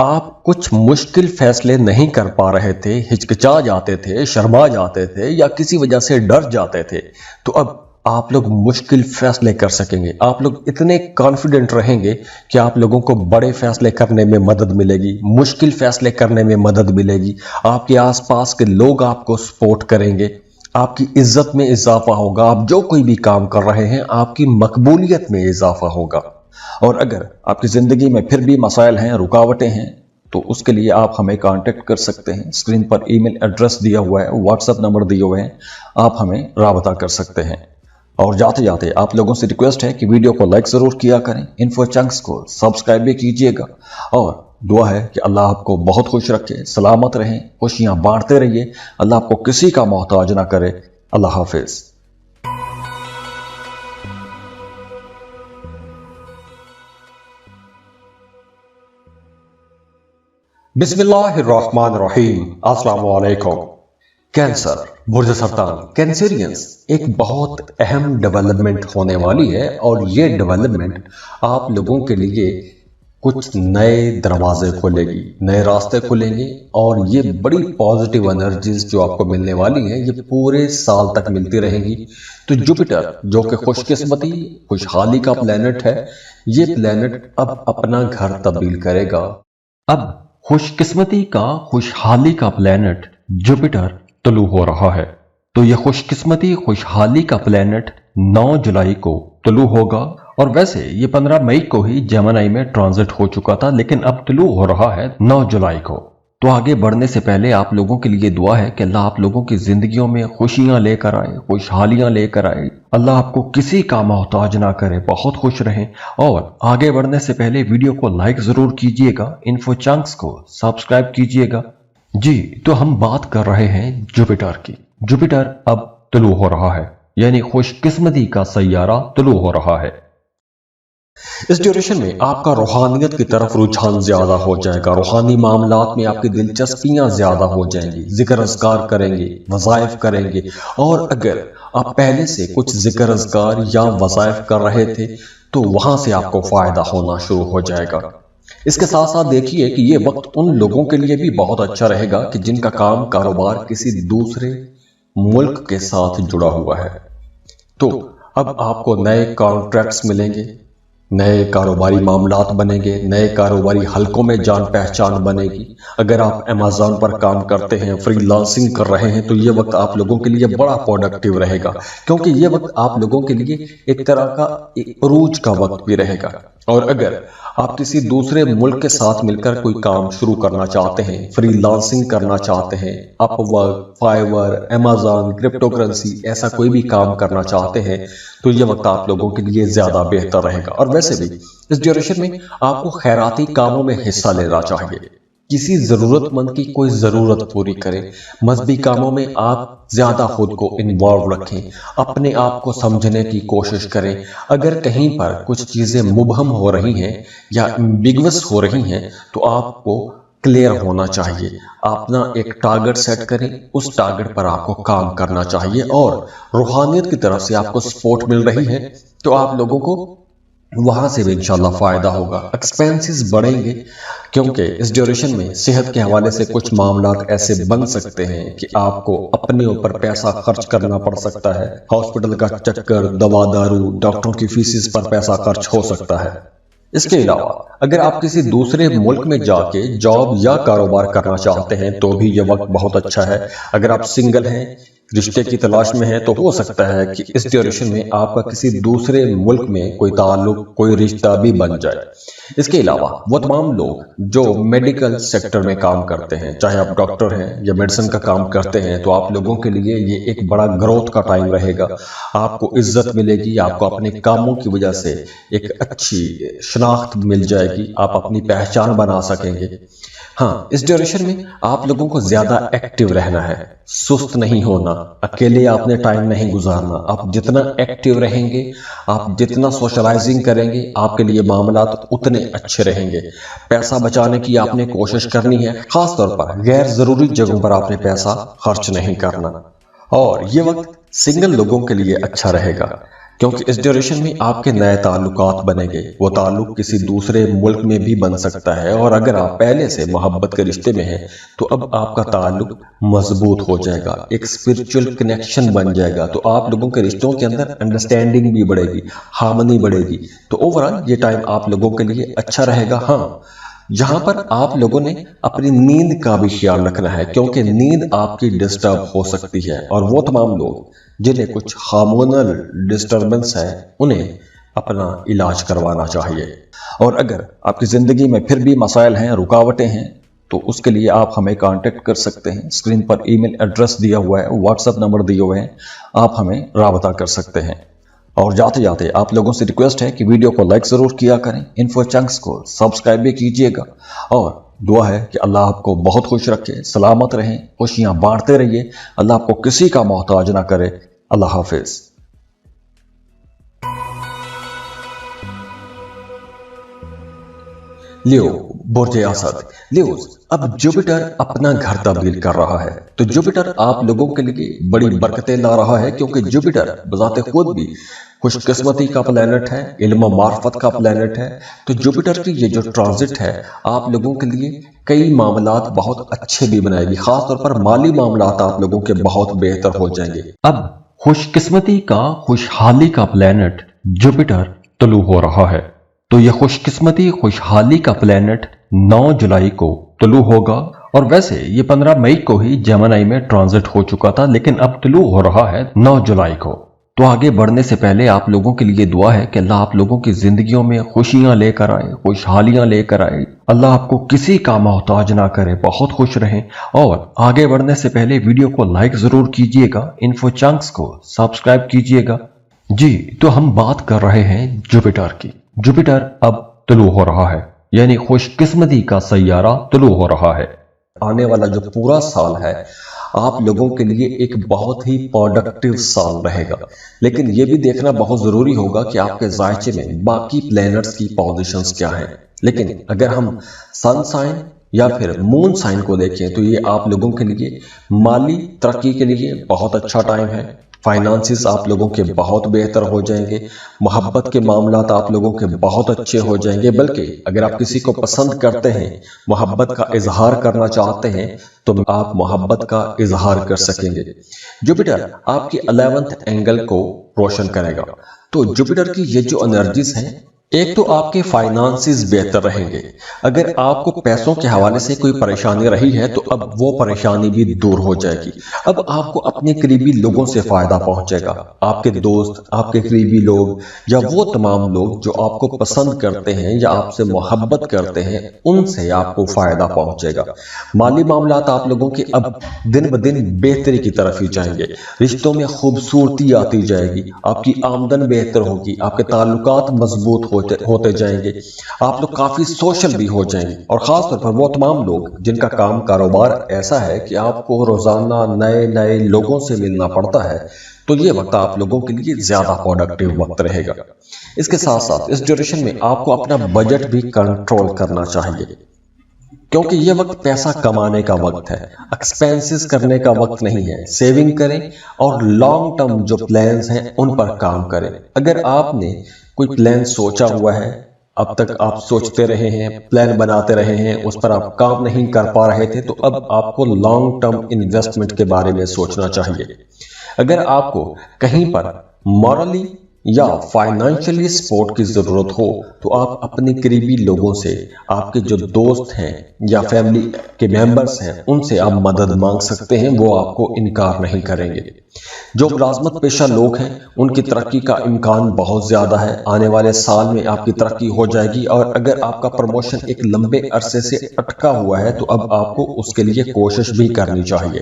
आप कुछ मुश्किल फैसले नहीं कर पा रहे थे, हिचकिचा जाते थे, शर्मा जाते थे, या किसी वजह से डर जाते थे, तो अब आप लोग मुश्किल फैसले कर सकेंगे। आप लोग इतने कॉन्फिडेंट रहेंगे कि आप लोगों को बड़े फैसले करने में मदद मिलेगी, मुश्किल फैसले करने में मदद मिलेगी। आपके आसपास के लोग आपको सपोर्ट करेंगे, आपकी इज्जत में इजाफा होगा, आप जो कोई भी काम कर रहे हैं आपकी मकबूलियत में इजाफा होगा। और अगर आपकी ज़िंदगी में फिर भी मसाइल हैं, रुकावटें हैं, तो उसके लिए आप हमें कांटेक्ट कर सकते हैं। स्क्रीन पर ईमेल एड्रेस दिया हुआ है, व्हाट्सएप नंबर दिए हुए हैं, आप हमें राबता कर सकते हैं। और जाते जाते आप लोगों से रिक्वेस्ट है कि वीडियो को लाइक ज़रूर किया करें, इन्फो चंक्स को सब्सक्राइब भी कीजिएगा, और दुआ है कि अल्लाह आपको बहुत खुश रखे, सलामत रहें, खुशियां बांटते रहिए, अल्लाह आपको किसी का मोहताज ना करे। अल्लाह हाफिज। बिस्मिल्लाहिर्रहमानिर्रहीम। अस्सलाम वालेकुम। कैंसर, बुर्ज सरतान, कैंसरियंस एक बहुत अहम डेवलपमेंट होने वाली है, और ये डेवलपमेंट आप लोगों के लिए कुछ नए दरवाजे खोलेगी, नए रास्ते खुलेंगे, और ये बड़ी पॉजिटिव एनर्जीज जो आपको मिलने वाली हैं, ये पूरे साल तक मिलती रहेंगी। तो जुपिटर जो कि खुशकिस्मती, खुशहाली का प्लेनेट है, ये प्लेनेट अब अपना घर तब्दील करेगा। अब खुशकिस्मती का, खुशहाली का प्लेनेट जुपिटर तुलू हो रहा है। तो यह खुशकिस्मती, खुशहाली का प्लेनेट 9 जुलाई को तुलू होगा, और वैसे ये 15 मई को ही जेमिनी में ट्रांजिट हो चुका था, लेकिन अब तुलू हो रहा है 9 जुलाई को। तो आगे बढ़ने से पहले आप लोगों के लिए दुआ है कि अल्लाह आप लोगों की जिंदगियों में खुशियां लेकर आए, खुशहालियां लेकर आए, अल्लाह आपको किसी का मोहताज ना करे, बहुत खुश रहें। और आगे बढ़ने से पहले वीडियो को लाइक जरूर कीजिएगा, इन्फो चंक्स को सब्सक्राइब कीजिएगा। जी, तो हम बात कर रहे हैं जुपिटर की। जुपिटर अब तुलू हो रहा है, यानी खुशकिस्मती का सैयारा तुलू हो रहा है। اس ڈیوریشن میں آپ کا روحانیت کی طرف رجحان زیادہ ہو جائے گا، روحانی معاملات میں آپ کی دلچسپیاں زیادہ ہو جائیں گی، ذکر اذکار کریں گے، وظائف کریں گے، اور اگر آپ پہلے سے کچھ ذکر اذکار یا وظائف کر رہے تھے تو وہاں سے آپ کو فائدہ ہونا شروع ہو جائے گا۔ اس کے ساتھ ساتھ دیکھیے کہ یہ وقت ان لوگوں کے لیے بھی بہت اچھا رہے گا کہ جن کا کام کاروبار کسی دوسرے ملک کے ساتھ جڑا ہوا ہے، تو اب آپ کو نئے کانٹریکٹس ملیں گے، نئے کاروباری معاملات بنیں گے، نئے کاروباری حلقوں میں جان پہچان بنے گی۔ اگر آپ امیزون پر کام کرتے ہیں، فری لانسنگ کر رہے ہیں، تو یہ وقت آپ لوگوں کے لیے بڑا پروڈکٹیو رہے گا، کیونکہ یہ وقت آپ لوگوں کے لیے ایک طرح کا عروج کا وقت بھی رہے گا۔ اور اگر آپ کسی دوسرے ملک کے ساتھ مل کر کوئی کام شروع کرنا چاہتے ہیں، فری لانسنگ کرنا چاہتے ہیں، اپ ورک، فائیور، امیزون، کرپٹو کرنسی، ایسا کوئی بھی کام کرنا چاہتے ہیں، تو یہ وقت آپ لوگوں کے لیے زیادہ بہتر رہے گا۔ اور ویسے بھی اس ڈیوریشن میں آپ کو خیراتی کاموں میں حصہ لینا چاہیے، کسی ضرورت مند کی کوئی ضرورت پوری کریں، مذہبی کاموں میں آپ زیادہ خود کو انوالو رکھیں، اپنے آپ کو سمجھنے کی کوشش کریں۔ اگر کہیں پر کچھ چیزیں مبہم ہو رہی ہیں یا ایمبیگوس ہو رہی ہیں تو آپ کو کلیئر ہونا چاہیے، اپنا ایک ٹارگٹ سیٹ کریں، اس ٹارگٹ پر آپ کو کام کرنا چاہیے، اور روحانیت کی طرف سے آپ کو سپورٹ مل رہی ہے تو آپ لوگوں کو وہاں سے بھی انشاءاللہ فائدہ ہوگا۔ ایکسپینسز بڑھیں گے کیونکہ اس ڈیوریشن میں صحت کے حوالے سے کچھ معاملات ایسے بن سکتے ہیں کہ آپ کو اپنے اوپر پیسہ خرچ کرنا پڑ سکتا ہے، ہاسپٹل کا چکر، دوا دارو، ڈاکٹروں کی فیسز پر پیسہ خرچ ہو سکتا ہے۔ اس کے علاوہ اگر آپ کسی دوسرے ملک میں جا کے جاب یا کاروبار کرنا چاہتے ہیں تو بھی یہ وقت بہت اچھا ہے۔ اگر آپ سنگل ہیں، رشتے کی تلاش میں ہیں، تو ہو سکتا ہے کہ اس ڈیوریشن میں آپ کا کسی دوسرے ملک میں کوئی تعلق، کوئی رشتہ بھی بن جائے۔ اس کے علاوہ وہ تمام لوگ جو میڈیکل سیکٹر میں کام کرتے ہیں، چاہے آپ ڈاکٹر ہیں یا میڈیسن کا کام کرتے ہیں، تو آپ لوگوں کے لیے یہ ایک بڑا گروتھ کا ٹائم رہے گا۔ آپ کو عزت ملے گی، آپ کو اپنے کاموں کی وجہ سے ایک اچھی شناخت مل جائے گی، آپ اپنی پہچان بنا سکیں گے۔ ہاں، اس ڈیوریشن میں آپ لوگوں کو زیادہ ایکٹیو رہنا ہے، سست نہیں ہونا، اکیلے آپ نے ٹائم نہیں گزارنا۔ آپ جتنا ایکٹیو رہیں گے، آپ جتنا سوشلائزنگ کریں گے، آپ کے لیے معاملات اتنے اچھے رہیں گے۔ پیسہ بچانے کی آپ نے کوشش کرنی ہے، خاص طور پر غیر ضروری جگہوں پر آپ نے پیسہ خرچ نہیں کرنا۔ اور یہ وقت سنگل لوگوں کے لیے اچھا رہے گا کیونکہ اس ڈیوریشن میں آپ کے نئے تعلقات بنیں گے، وہ تعلق کسی دوسرے ملک میں بھی بن سکتا ہے، اور اگر آپ پہلے سے محبت کے رشتے میں ہیں تو اب آپ کا تعلق مضبوط ہو جائے گا، ایک اسپرچل کنیکشن بن جائے گا، تو آپ لوگوں کے رشتوں کے اندر انڈرسٹینڈنگ بھی بڑھے گی، ہارمنی بڑھے گی۔ تو اوورآل یہ ٹائم آپ لوگوں کے لیے اچھا رہے گا۔ ہاں، یہاں پر آپ لوگوں نے اپنی نیند کا بھی خیال رکھنا ہے کیونکہ نیند آپ کی ڈسٹرب ہو سکتی ہے، اور وہ تمام لوگ جنہیں کچھ ہارمونل ڈسٹربنس ہے انہیں اپنا علاج کروانا چاہیے۔ اور اگر آپ کی زندگی میں پھر بھی مسائل ہیں، رکاوٹیں ہیں، تو اس کے لیے آپ ہمیں کانٹیکٹ کر سکتے ہیں۔ اسکرین پر ای میل ایڈریس دیا ہوا ہے، واٹس ایپ نمبر دیے ہوئے ہیں، آپ ہمیں رابطہ کر سکتے ہیں۔ اور جاتے جاتے آپ لوگوں سے ریکویسٹ ہے کہ ویڈیو کو لائک ضرور کیا کریں، انفو چنکس کو سبسکرائب بھی کیجئے گا، اور دعا ہے کہ اللہ آپ کو بہت خوش رکھے، سلامت رہیں، خوشیاں بانٹتے رہیے، اللہ آپ کو کسی کا محتاج نہ کرے۔ اللہ حافظ۔ لیو، برج اسد، لیوز، اب جوپیٹر اپنا گھر تبدیل کر رہا ہے، تو جوپیٹر آپ لوگوں کے لیے بڑی برکتیں لا رہا ہے، کیونکہ جوپیٹر بذات خود بھی خوش قسمتی کا پلینٹ ہے، علم و معرفت کا پلینٹ ہے۔ تو جوپیٹر کی یہ جو ٹرانزٹ ہے آپ لوگوں کے لیے کئی معاملات بہت اچھے بھی بنائے گی، خاص طور پر مالی معاملات آپ لوگوں کے بہت بہتر ہو جائیں گے۔ اب خوش قسمتی کا، خوشحالی کا پلینٹ جوپیٹر طلوع ہو رہا ہے، تو یہ خوش قسمتی، خوشحالی کا پلینٹ 9 جولائی کو طلوع ہوگا، اور ویسے یہ 15 مئی کو ہی جیمنائی میں ٹرانزٹ ہو چکا تھا، لیکن اب طلوع ہو رہا ہے 9 جولائی کو۔ تو آگے بڑھنے سے پہلے آپ لوگوں کے لیے دعا ہے کہ اللہ آپ لوگوں کی زندگیوں میں خوشیاں لے کر آئے، خوشحالیاں لے کر آئے، اللہ آپ کو کسی کا محتاج نہ کرے، بہت خوش رہیں۔ اور آگے بڑھنے سے پہلے ویڈیو کو لائک ضرور کیجئے گا، انفو چنکس کو سبسکرائب کیجئے گا۔ جی، تو ہم بات کر رہے ہیں جوپیٹر کی۔ جوپیٹر اب طلوع ہو رہا ہے، یعنی خوش قسمتی کا سیارہ طلوع ہو رہا ہے۔ آنے والا جو پورا سال ہے آپ لوگوں کے لیے ایک بہت ہی پروڈکٹیو سال رہے گا، لیکن یہ بھی دیکھنا بہت ضروری ہوگا کہ آپ کے ذائچے میں باقی پلینٹس کی پوزیشنز کیا ہیں۔ لیکن اگر ہم سن سائن یا پھر مون سائن کو دیکھیں تو یہ آپ لوگوں کے لیے مالی ترقی کے لیے بہت اچھا ٹائم ہے۔ فائنانسز آپ لوگوں کے بہت بہتر ہو جائیں گے، محبت کے معاملات آپ لوگوں کے بہت اچھے ہو جائیں گے، بلکہ اگر آپ کسی کو پسند کرتے ہیں، محبت کا اظہار کرنا چاہتے ہیں تو آپ محبت کا اظہار کر سکیں گے۔ جوپیٹر آپ کی 11th اینگل کو روشن کرے گا، تو جوپیٹر کی یہ جو انرجیز ہیں، ایک تو آپ کے فائنانسز بہتر رہیں گے۔ اگر آپ کو پیسوں کے حوالے سے کوئی پریشانی رہی ہے تو اب وہ پریشانی بھی دور ہو جائے گی۔ اب آپ کو اپنے قریبی لوگوں سے فائدہ پہنچے گا، آپ کے دوست، آپ کے قریبی لوگ یا وہ تمام لوگ جو آپ کو پسند کرتے ہیں یا آپ سے محبت کرتے ہیں، ان سے آپ کو فائدہ پہنچے گا۔ مالی معاملات آپ لوگوں کے اب دن بدن بہتری کی طرف ہی جائیں گے، رشتوں میں خوبصورتی آتی جائے گی، آپ کی آمدن بہتر ہوگی، آپ کے تعلقات مضبوط ہوتے جائیں گے، آپ لوگ کافی سوشل بھی ہو جائیں گے، اور خاص طور پر وہ تمام لوگ جن کا کام کاروبار ایسا ہے کہ آپ کو روزانہ نئے نئے لوگوں سے ملنا پڑتا ہے، تو یہ وقت آپ لوگوں کے لیے زیادہ پروڈکٹیو وقت رہے گا۔ اس کے ساتھ ساتھ اس ڈیوریشن میں آپ کو اپنا بجٹ بھی کنٹرول کرنا چاہیے، کیونکہ یہ وقت پیسہ کمانے کا وقت ہے، ایکسپینسز کرنے کا وقت نہیں ہے۔ سیونگ کریں اور لانگ ٹرم جو پلانز ہیں ان پر کام کریں۔ اگر آپ نے کوئی پلان سوچا ہوا ہے، اب تک آپ سوچتے رہے ہیں، پلان بناتے رہے ہیں، اس پر آپ کام نہیں کر پا رہے تھے، تو اب آپ کو لانگ ٹرم انویسٹمنٹ کے بارے میں سوچنا چاہیے۔ اگر آپ کو کہیں پر مورلی یا فائنانشلی سپورٹ کی ضرورت ہو تو آپ اپنے قریبی لوگوں سے، آپ کے جو دوست ہیں یا فیملی کے ممبرز ہیں، ان سے آپ مدد مانگ سکتے ہیں، وہ آپ کو انکار نہیں کریں گے۔ جو ملازمت پیشہ لوگ ہیں ان کی ترقی کا امکان بہت زیادہ ہے، آنے والے سال میں آپ کی ترقی ہو جائے گی، اور اگر آپ کا پروموشن ایک لمبے عرصے سے اٹکا ہوا ہے تو اب آپ کو اس کے لیے کوشش بھی کرنی چاہیے،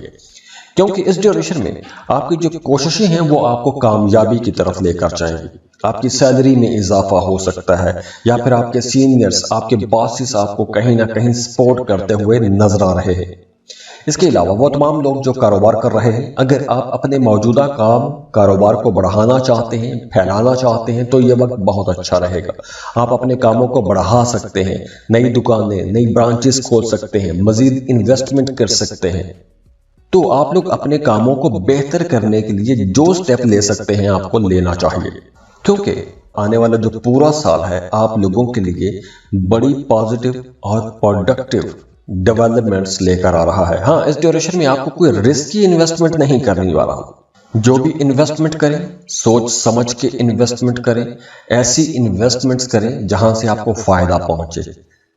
کیونکہ اس ڈیوریشن میں آپ کی جو کوششیں ہیں وہ آپ کو کامیابی کی طرف لے کر جائیں گی۔ آپ کی سیلری میں اضافہ ہو سکتا ہے، یا پھر آپ کے سینئرز، آپ کے باسز آپ کو کہیں نہ کہیں سپورٹ کرتے ہوئے نظر آ رہے ہیں۔ اس کے علاوہ وہ تمام لوگ جو کاروبار کر رہے ہیں، اگر آپ اپنے موجودہ کاروبار کو بڑھانا چاہتے ہیں، پھیلانا چاہتے ہیں، تو یہ وقت بہت اچھا رہے گا۔ آپ اپنے کاموں کو بڑھا سکتے ہیں، نئی دکانیں، نئی برانچز کھول سکتے ہیں، مزید انویسٹمنٹ کر سکتے ہیں۔ تو آپ لوگ اپنے کاموں کو بہتر کرنے کے لیے جو سٹیپ لے سکتے ہیں آپ کو لینا چاہیے، کیونکہ آنے والا جو پورا سال ہے آپ لوگوں کے لیے بڑی پازیٹیو اور پروڈکٹیو ڈیولپمنٹس لے کر آ رہا ہے۔ ہاں، اس ڈیوریشن میں آپ کو کوئی رسکی انویسٹمنٹ نہیں کرنے والا، جو بھی انویسٹمنٹ کریں سوچ سمجھ کے انویسٹمنٹ کریں، ایسی انویسٹمنٹس کریں جہاں سے آپ کو فائدہ پہنچے،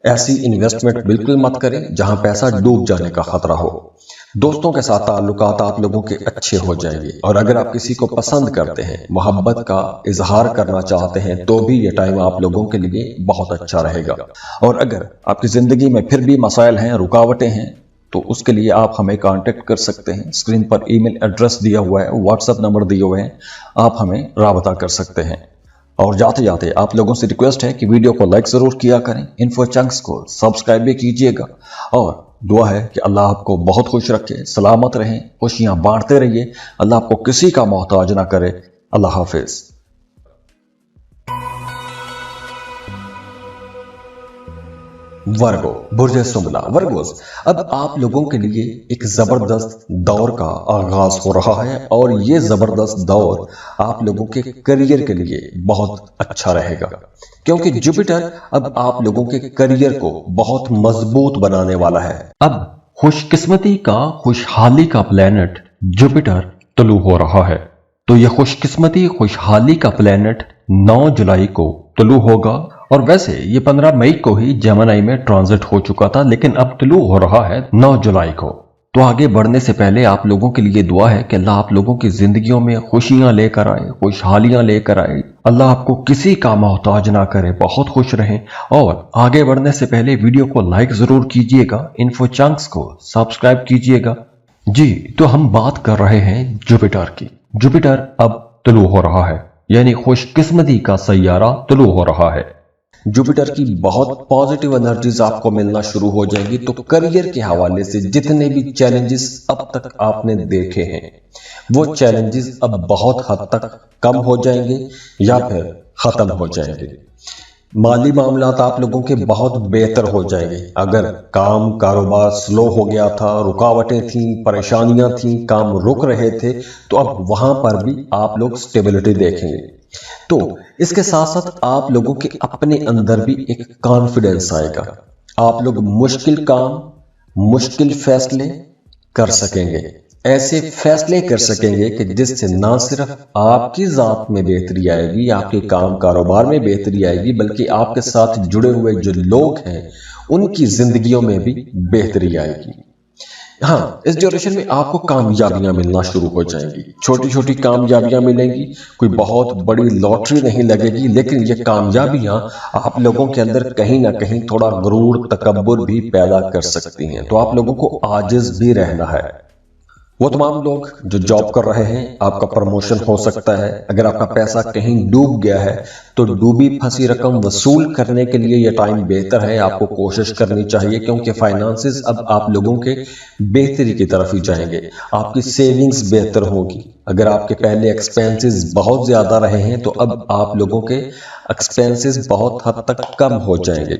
ایسی انویسٹمنٹ بالکل مت کریں جہاں پیسہ ڈوب جانے کا خطرہ ہو۔ دوستوں کے ساتھ تعلقات آپ لوگوں کے اچھے ہو جائیں گے، اور اگر آپ کسی کو پسند کرتے ہیں، محبت کا اظہار کرنا چاہتے ہیں، تو بھی یہ ٹائم آپ لوگوں کے لیے بہت اچھا رہے گا۔ اور اگر آپ کی زندگی میں پھر بھی مسائل ہیں، رکاوٹیں ہیں، تو اس کے لیے آپ ہمیں کانٹیکٹ کر سکتے ہیں۔ اسکرین پر ای میل ایڈریس دیا ہوا ہے، واٹس ایپ نمبر دیے ہوئے ہیں، آپ ہمیں رابطہ کر سکتے ہیں۔ اور جاتے جاتے آپ لوگوں سے ریکویسٹ ہے کہ ویڈیو کو لائک ضرور کیا کریں، انفو چنکس کو سبسکرائب بھی کیجئے گا، اور دعا ہے کہ اللہ آپ کو بہت خوش رکھے، سلامت رہیں، خوشیاں بانٹتے رہیے، اللہ آپ کو کسی کا محتاج نہ کرے۔ اللہ حافظ۔ ورگو، برج سنبلا، ورگوز، اب آپ لوگوں کے لیے ایک زبردست دور کا آغاز ہو رہا ہے، اور یہ زبردست دور آپ لوگوں کے کریئر کے لیے بہت اچھا رہے گا، کیونکہ جوپیٹر اب آپ لوگوں کے کریئر کو بہت مضبوط بنانے والا ہے۔ اب خوش قسمتی کا، خوشحالی کا پلینٹ جوپیٹر طلوع ہو رہا ہے، تو یہ خوش قسمتی خوشحالی کا پلینٹ 9 جولائی کو طلوع ہوگا، اور ویسے یہ 15 مئی کو ہی جیمنائی میں ٹرانزٹ ہو چکا تھا، لیکن اب طلوع ہو رہا ہے 9 جولائی کو۔ تو آگے بڑھنے سے پہلے آپ لوگوں کے لیے دعا ہے کہ اللہ آپ لوگوں کی زندگیوں میں خوشیاں لے کر آئے، خوشحالیاں لے کر آئے، اللہ آپ کو کسی کا محتاج نہ کرے، بہت خوش رہیں۔ اور آگے بڑھنے سے پہلے ویڈیو کو لائک ضرور کیجئے گا، انفو چنکس کو سبسکرائب کیجئے گا۔ جی، تو ہم بات کر رہے ہیں جوپیٹر کی۔ جوپیٹر اب طلوع ہو رہا ہے، یعنی خوش قسمتی کا سیارہ طلوع ہو رہا ہے۔ जुपिटर की बहुत पॉजिटिव एनर्जीज आपको मिलना शुरू हो जाएंगी। तो करियर के हवाले से जितने भी चैलेंजेस अब तक आपने देखे हैं वो चैलेंजेस अब बहुत हद तक कम हो जाएंगे या फिर खत्म हो जाएंगे। माली मामलात आप लोगों के बहुत बेहतर हो जाएंगे। अगर काम कारोबार स्लो हो गया था, रुकावटें थी, परेशानियां थी, काम रुक रहे थे, तो अब वहां पर भी आप लोग स्टेबिलिटी देखेंगे। तो इसके साथ साथ आप लोगों के अपने अंदर भी एक कॉन्फिडेंस आएगा। आप लोग मुश्किल काम, मुश्किल फैसले कर सकेंगे। ऐसे फैसले कर सकेंगे कि जिससे ना सिर्फ आपकी जात में बेहतरी आएगी, आपके काम कारोबार में बेहतरी आएगी, बल्कि आपके साथ जुड़े हुए जो लोग हैं उनकी जिंदगियों में भी बेहतरी आएगी। हाँ, इस ड्यूरेशन में आपको कामयाबियां मिलना शुरू हो जाएंगी। छोटी छोटी कामयाबियां मिलेंगी, कोई बहुत बड़ी लॉटरी नहीं लगेगी, लेकिन ये कामयाबियां आप लोगों के अंदर कहीं ना कहीं थोड़ा गुरूर, तकब्बुर भी पैदा कर सकती हैं। तो आप लोगों को आजिज भी रहना है। वो तमाम लोग जो जॉब कर रहे हैं, आपका प्रमोशन हो सकता है। अगर आपका पैसा कहीं डूब गया है तो डूबी फंसी रकम वसूल करने के लिए यह टाइम बेहतर है। आपको कोशिश करनी चाहिए, क्योंकि फाइनेंसेस अब आप लोगों के बेहतरी की तरफ ही जाएंगे। आपकी सेविंग्स बेहतर होगी। अगर आपके पहले एक्सपेंसेस बहुत ज्यादा रहे हैं तो अब आप लोगों के एक्सपेंसेस बहुत हद तक कम हो जाएंगे।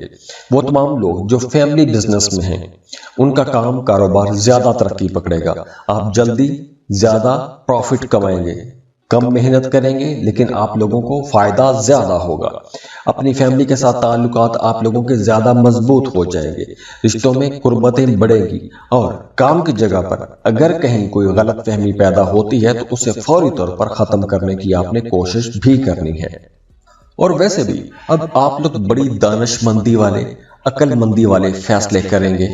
वो तमाम लोग जो फैमिली बिजनेस में हैं उनका काम कारोबार ज्यादा तरक्की पकड़ेगा। आप जल्दी ज्यादा प्रॉफिट कमाएंगे, कम मेहनत करेंगे, लेकिन आप लोगों को फायदा ज्यादा होगा। अपनी फैमिली के साथ ताल्लुकात आप लोगों के ज्यादा मजबूत हो जाएंगे। रिश्तों में कुर्बतें बढ़ेगी और काम की जगह पर अगर कहीं कोई गलत फहमी पैदा होती है तो उसे फौरी तौर पर खत्म करने की आपने कोशिश भी करनी है। और वैसे भी अब आप लोग बड़ी दानिशमंदी वाले, अक्लमंदी वाले फैसले करेंगे।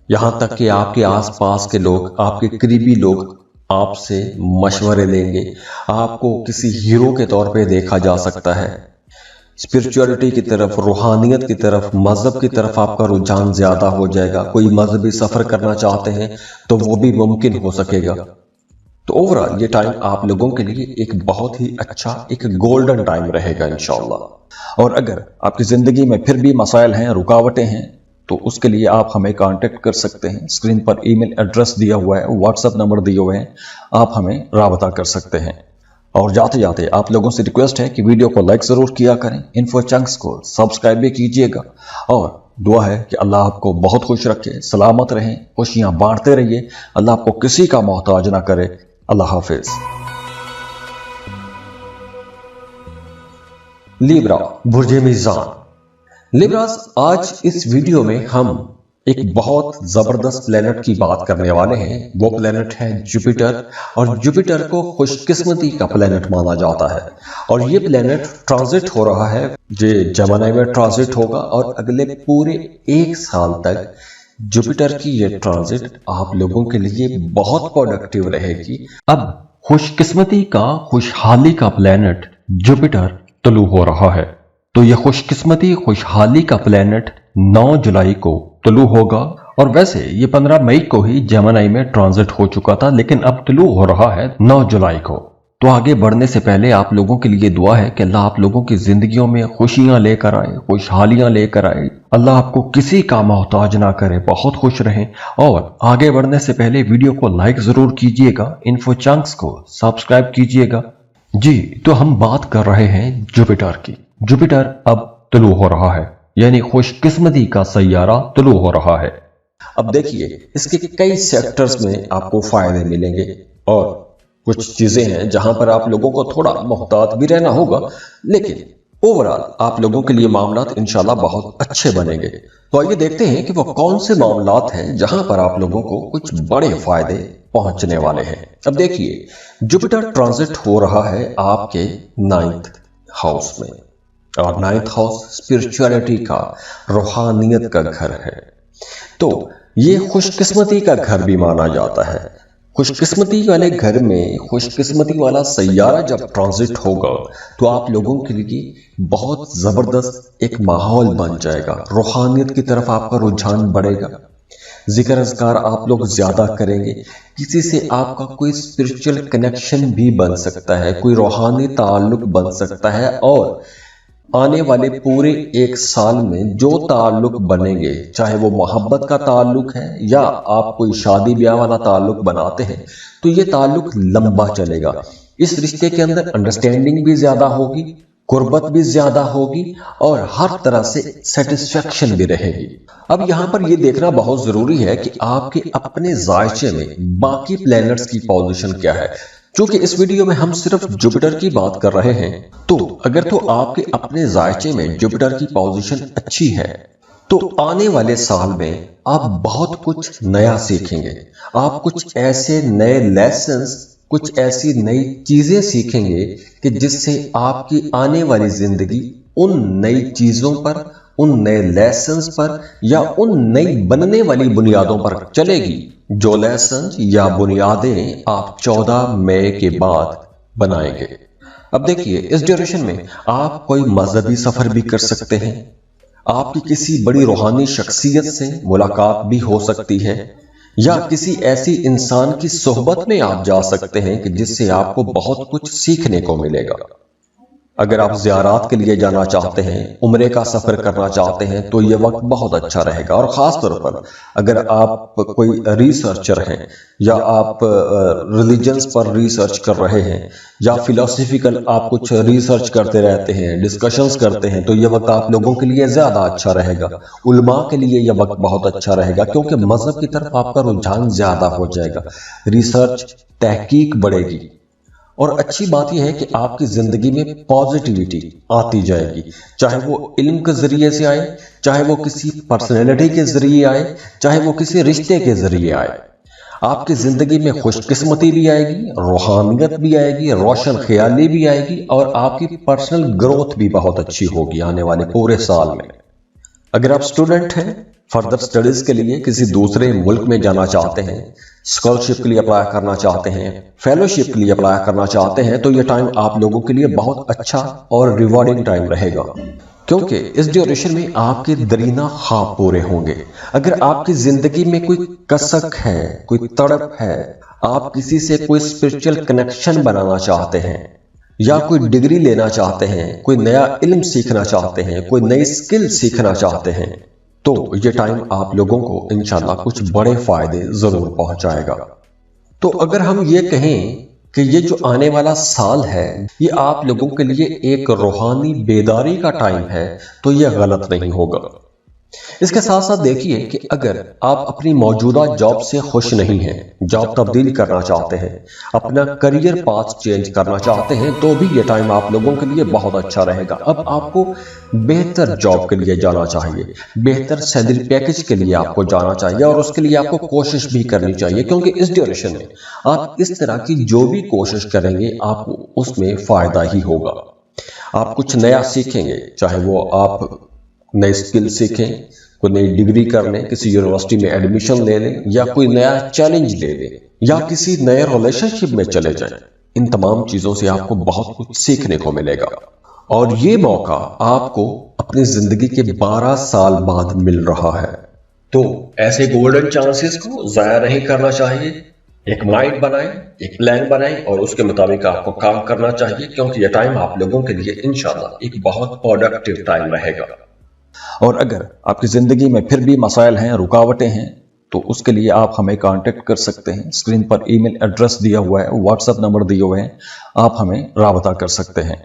यहां तक कि आपके आसपास के लोग, आपके करीबी लोग आपसे मशवरे लेंगे। आपको किसी हीरो के तौर पे देखा जा सकता है। स्पिरिचुअलिटी की तरफ, रूहानियत की तरफ, मजहब की तरफ आपका रुझान ज्यादा हो जाएगा। कोई मजहबी सफर करना चाहते हैं तो वो भी मुमकिन हो सकेगा। तो ओवरऑल ये टाइम आप लोगों के लिए एक बहुत ही अच्छा, एक गोल्डन टाइम रहेगा इंशाल्लाह। और अगर आपकी जिंदगी में फिर भी मसाइल हैं, रुकावटें हैं, तो उसके लिए आप हमें कांटेक्ट कर सकते हैं। स्क्रीन पर ईमेल एड्रेस दिया हुआ है, व्हाट्सएप नंबर दिए हुए हैं, आप हमें राबता कर सकते हैं। और जाते जाते आप लोगों से रिक्वेस्ट है कि वीडियो को लाइक जरूर किया करें, इन्फो चंक्स को सब्सक्राइब भी कीजिएगा। और दुआ है कि अल्लाह आपको बहुत खुश रखे, सलामत रहें, खुशियां बांटते रहिए। अल्लाह आपको किसी का मोहताज ना करे। अल्लाह हाफिज। लिब्रा, बुर्जे मीज़ान। लिब्रास, आज इस वीडियो में हम एक बहुत जबरदस्त प्लेनेट की बात करने वाले हैं। वो प्लेनेट है जुपिटर, और जुपिटर को खुशकिस्मती का प्लेनेट माना जाता है। और ये प्लेनेट ट्रांजिट हो रहा है, जो जेमिनी में ट्रांजिट होगा, और अगले पूरे 1 साल तक जुपिटर की ये ट्रांजिट आप लोगों के लिए बहुत प्रोडक्टिव रहेगी। अब खुशकिस्मती का, खुशहाली का प्लेनेट जुपिटर तुलू हो रहा है। तो यह खुशकिस्मती, खुशहाली का प्लेनेट 9 जुलाई को तुलू होगा। और वैसे ये 15 मई को ही जेमिनी में ट्रांजिट हो चुका था, लेकिन अब तुलू हो रहा है 9 जुलाई को। तो आगे बढ़ने से पहले आप लोगों के लिए दुआ है कि अल्लाह आप लोगों की जिंदगियों में खुशियां लेकर आए, खुशहालियां लेकर आए। अल्लाह आपको किसी का मोहताज ना करे, बहुत खुश रहें। और आगे बढ़ने से पहले वीडियो को लाइक जरूर कीजिएगा, इन्फो चंक्स को सब्सक्राइब कीजिएगा। जी, तो हम बात कर रहे हैं जुपिटर की। जुपिटर अब तुलू हो रहा है, यानी खुशकिस्मती का सैयारा तुलू हो रहा है। अब देखिए, इसके कई सेक्टर्स में आपको फायदे मिलेंगे, और कुछ चीजें हैं जहां पर आप लोगों को थोड़ा मोहतात भी रहना होगा, लेकिन ओवरऑल आप लोगों के लिए मामलात इंशाल्लाह बहुत अच्छे बनेंगे। तो आइए देखते हैं कि वो कौन से मामलात हैं जहां पर आप लोगों को कुछ बड़े फायदे पहुंचने वाले हैं। अब देखिए, जुपिटर ट्रांजिट हो रहा है आपके 9th हाउस में, और 9th हाउस स्पिरिचुअलिटी का, रूहानियत का घर है। तो ये खुशकिस्मती का घर भी माना जाता है। खुशकिस्मती वाले घर में खुशकिस्मती वाला सैयारा जब ट्रांजिट होगा तो आप लोगों के लिए बहुत जबरदस्त एक माहौल बन जाएगा। रूहानियत की तरफ आपका रुझान बढ़ेगा, जिक्र अज़कार आप लोग ज्यादा करेंगे। किसी से आपका कोई स्पिरिचुअल कनेक्शन भी बन सकता है, कोई रूहानी ताल्लुक बन सकता है, और आने वाले पूरे एक साल में जो ताल्लुक बनेंगे, चाहे वो मोहब्बत का ताल्लुक है या आप कोई शादी ब्याह वाला ताल्लुक बनाते हैं, तो ये ताल्लुक लंबा चलेगा। इस रिश्ते के अंदर अंडरस्टैंडिंग भी ज्यादा होगी, कुर्बत भी ज्यादा होगी और हर तरह से सेटिस्फेक्शन भी रहेगी। अब यहाँ पर ये देखना बहुत जरूरी है कि आपके अपने जायचे में बाकी प्लैनेट्स की पोजीशन क्या है। क्योंकि इस वीडियो में हम सिर्फ जुपिटर की बात कर रहे हैं, तो अगर तो आपके अपने जायचे में जुपिटर की पोजीशन अच्छी है तो आने वाले साल में आप बहुत कुछ नया सीखेंगे। आप कुछ ऐसे नए लेसन्स, कुछ ऐसी नई चीजें सीखेंगे कि जिससे आपकी आने वाली जिंदगी उन नई चीजों पर, उन नए लेसन्स पर या उन नई बनने वाली बुनियादों पर चलेगी, जो लेसन या बुनियादें आप 14 मई के बाद बनाएंगे। अब देखिए, इस ड्यूरेशन में आप कोई मजहबी सफर भी कर सकते हैं, आपकी किसी बड़ी रूहानी शख्सियत से मुलाकात भी हो सकती है या किसी ऐसी इंसान की सोहबत में आप जा सकते हैं कि जिससे आपको बहुत कुछ सीखने को मिलेगा। अगर आप ज़ियारात के लिए जाना चाहते हैं, उम्रे का सफ़र करना चाहते हैं, तो ये वक्त बहुत अच्छा रहेगा। और ख़ास तौर पर अगर आप कोई रिसर्चर हैं या आप रिलीजन्स पर रिसर्च कर रहे हैं या फिलोसफिकल आप कुछ रिसर्च करते रहते हैं, डिस्कशंस करते हैं, तो ये वक्त आप लोगों के लिए ज़्यादा अच्छा रहेगा। उलमा के लिए यह वक्त बहुत अच्छा रहेगा क्योंकि मज़हब की तरफ आपका रुझान ज़्यादा हो जाएगा, रिसर्च तहकीक बढ़ेगी। और अच्छी बात यह है कि आपकी जिंदगी में पॉजिटिविटी आती जाएगी, चाहे वो इल्म के जरिए से आए, चाहे वो किसी पर्सनैलिटी के जरिए आए, चाहे वो किसी रिश्ते के जरिए आए। आपकी जिंदगी में खुशकिस्मती भी आएगी, रूहानियत भी आएगी, रोशन ख्याली भी आएगी और आपकी पर्सनल ग्रोथ भी बहुत अच्छी होगी आने वाले पूरे साल में। अगर आप स्टूडेंट हैं, फर्दर स्टडीज के लिए किसी दूसरे मुल्क में जाना चाहते हैं, स्कॉलरशिप के लिए अप्लाई करना चाहते हैं, फेलोशिप के लिए अप्लाई करना चाहते हैं, तो ये टाइम आप लोगों के लिए बहुत अच्छा और रिवॉर्डिंग टाइम रहेगा क्योंकि इस ड्यूरेशन में आपके दरीना ख्वाब पूरे होंगे। अगर आपकी जिंदगी में कोई कसक है, कोई तड़प है, आप किसी से कोई स्पिरिचुअल कनेक्शन बनाना चाहते हैं या कोई डिग्री लेना चाहते हैं, कोई नया इल्म सीखना चाहते हैं, कोई नई स्किल सीखना चाहते हैं, तो ये टाइम आप लोगों को इंशाल्लाह कुछ बड़े फायदे जरूर पहुंचाएगा। तो अगर हम ये कहें कि ये जो आने वाला साल है ये आप लोगों के लिए एक रूहानी बेदारी का टाइम है, तो ये गलत नहीं होगा। इसके साथ साथ देखिए कि अगर आप अपनी मौजूदा जॉब से खुश नहीं हैं, जॉब तब्दील करना चाहते हैं, अपना करियर पाथ चेंज करना चाहते हैं, तो भी ये टाइम आप लोगों के लिए बहुत अच्छा रहेगा। अब आपको बेहतर जॉब के लिए जाना चाहिए, बेहतर सैलरी पैकेज के लिए आपको जाना चाहिए और उसके लिए आपको कोशिश भी करनी चाहिए क्योंकि इस ड्यूरेशन में आप इस तरह की जो भी कोशिश करेंगे आपको उसमें फायदा ही होगा। आप कुछ नया सीखेंगे, चाहे वो आप नई स्किल सीखें, कोई नई डिग्री कर लें, किसी यूनिवर्सिटी में एडमिशन ले लें या कोई नया चैलेंज ले लें या किसी नए रिलेशनशिप में चले जाएं। इन तमाम चीजों से आपको बहुत कुछ सीखने को मिलेगा और ये मौका आपको अपनी जिंदगी के 12 साल बाद मिल रहा है। तो ऐसे गोल्डन चांसेस को जाया नहीं करना चाहिए। एक माइंड बनाएं, एक प्लान बनाएं और उसके मुताबिक आपको काम करना चाहिए क्योंकि यह टाइम आप लोगों के लिए इंशाल्लाह एक बहुत प्रोडक्टिव टाइम रहेगा। और अगर आपकी जिंदगी में फिर भी मसाइल हैं, रुकावटें हैं, तो उसके लिए आप हमें कांटेक्ट कर सकते हैं। स्क्रीन पर ईमेल एड्रेस दिया हुआ है, व्हाट्सएप नंबर दिए हुए हैं, आप हमें राबता कर सकते हैं।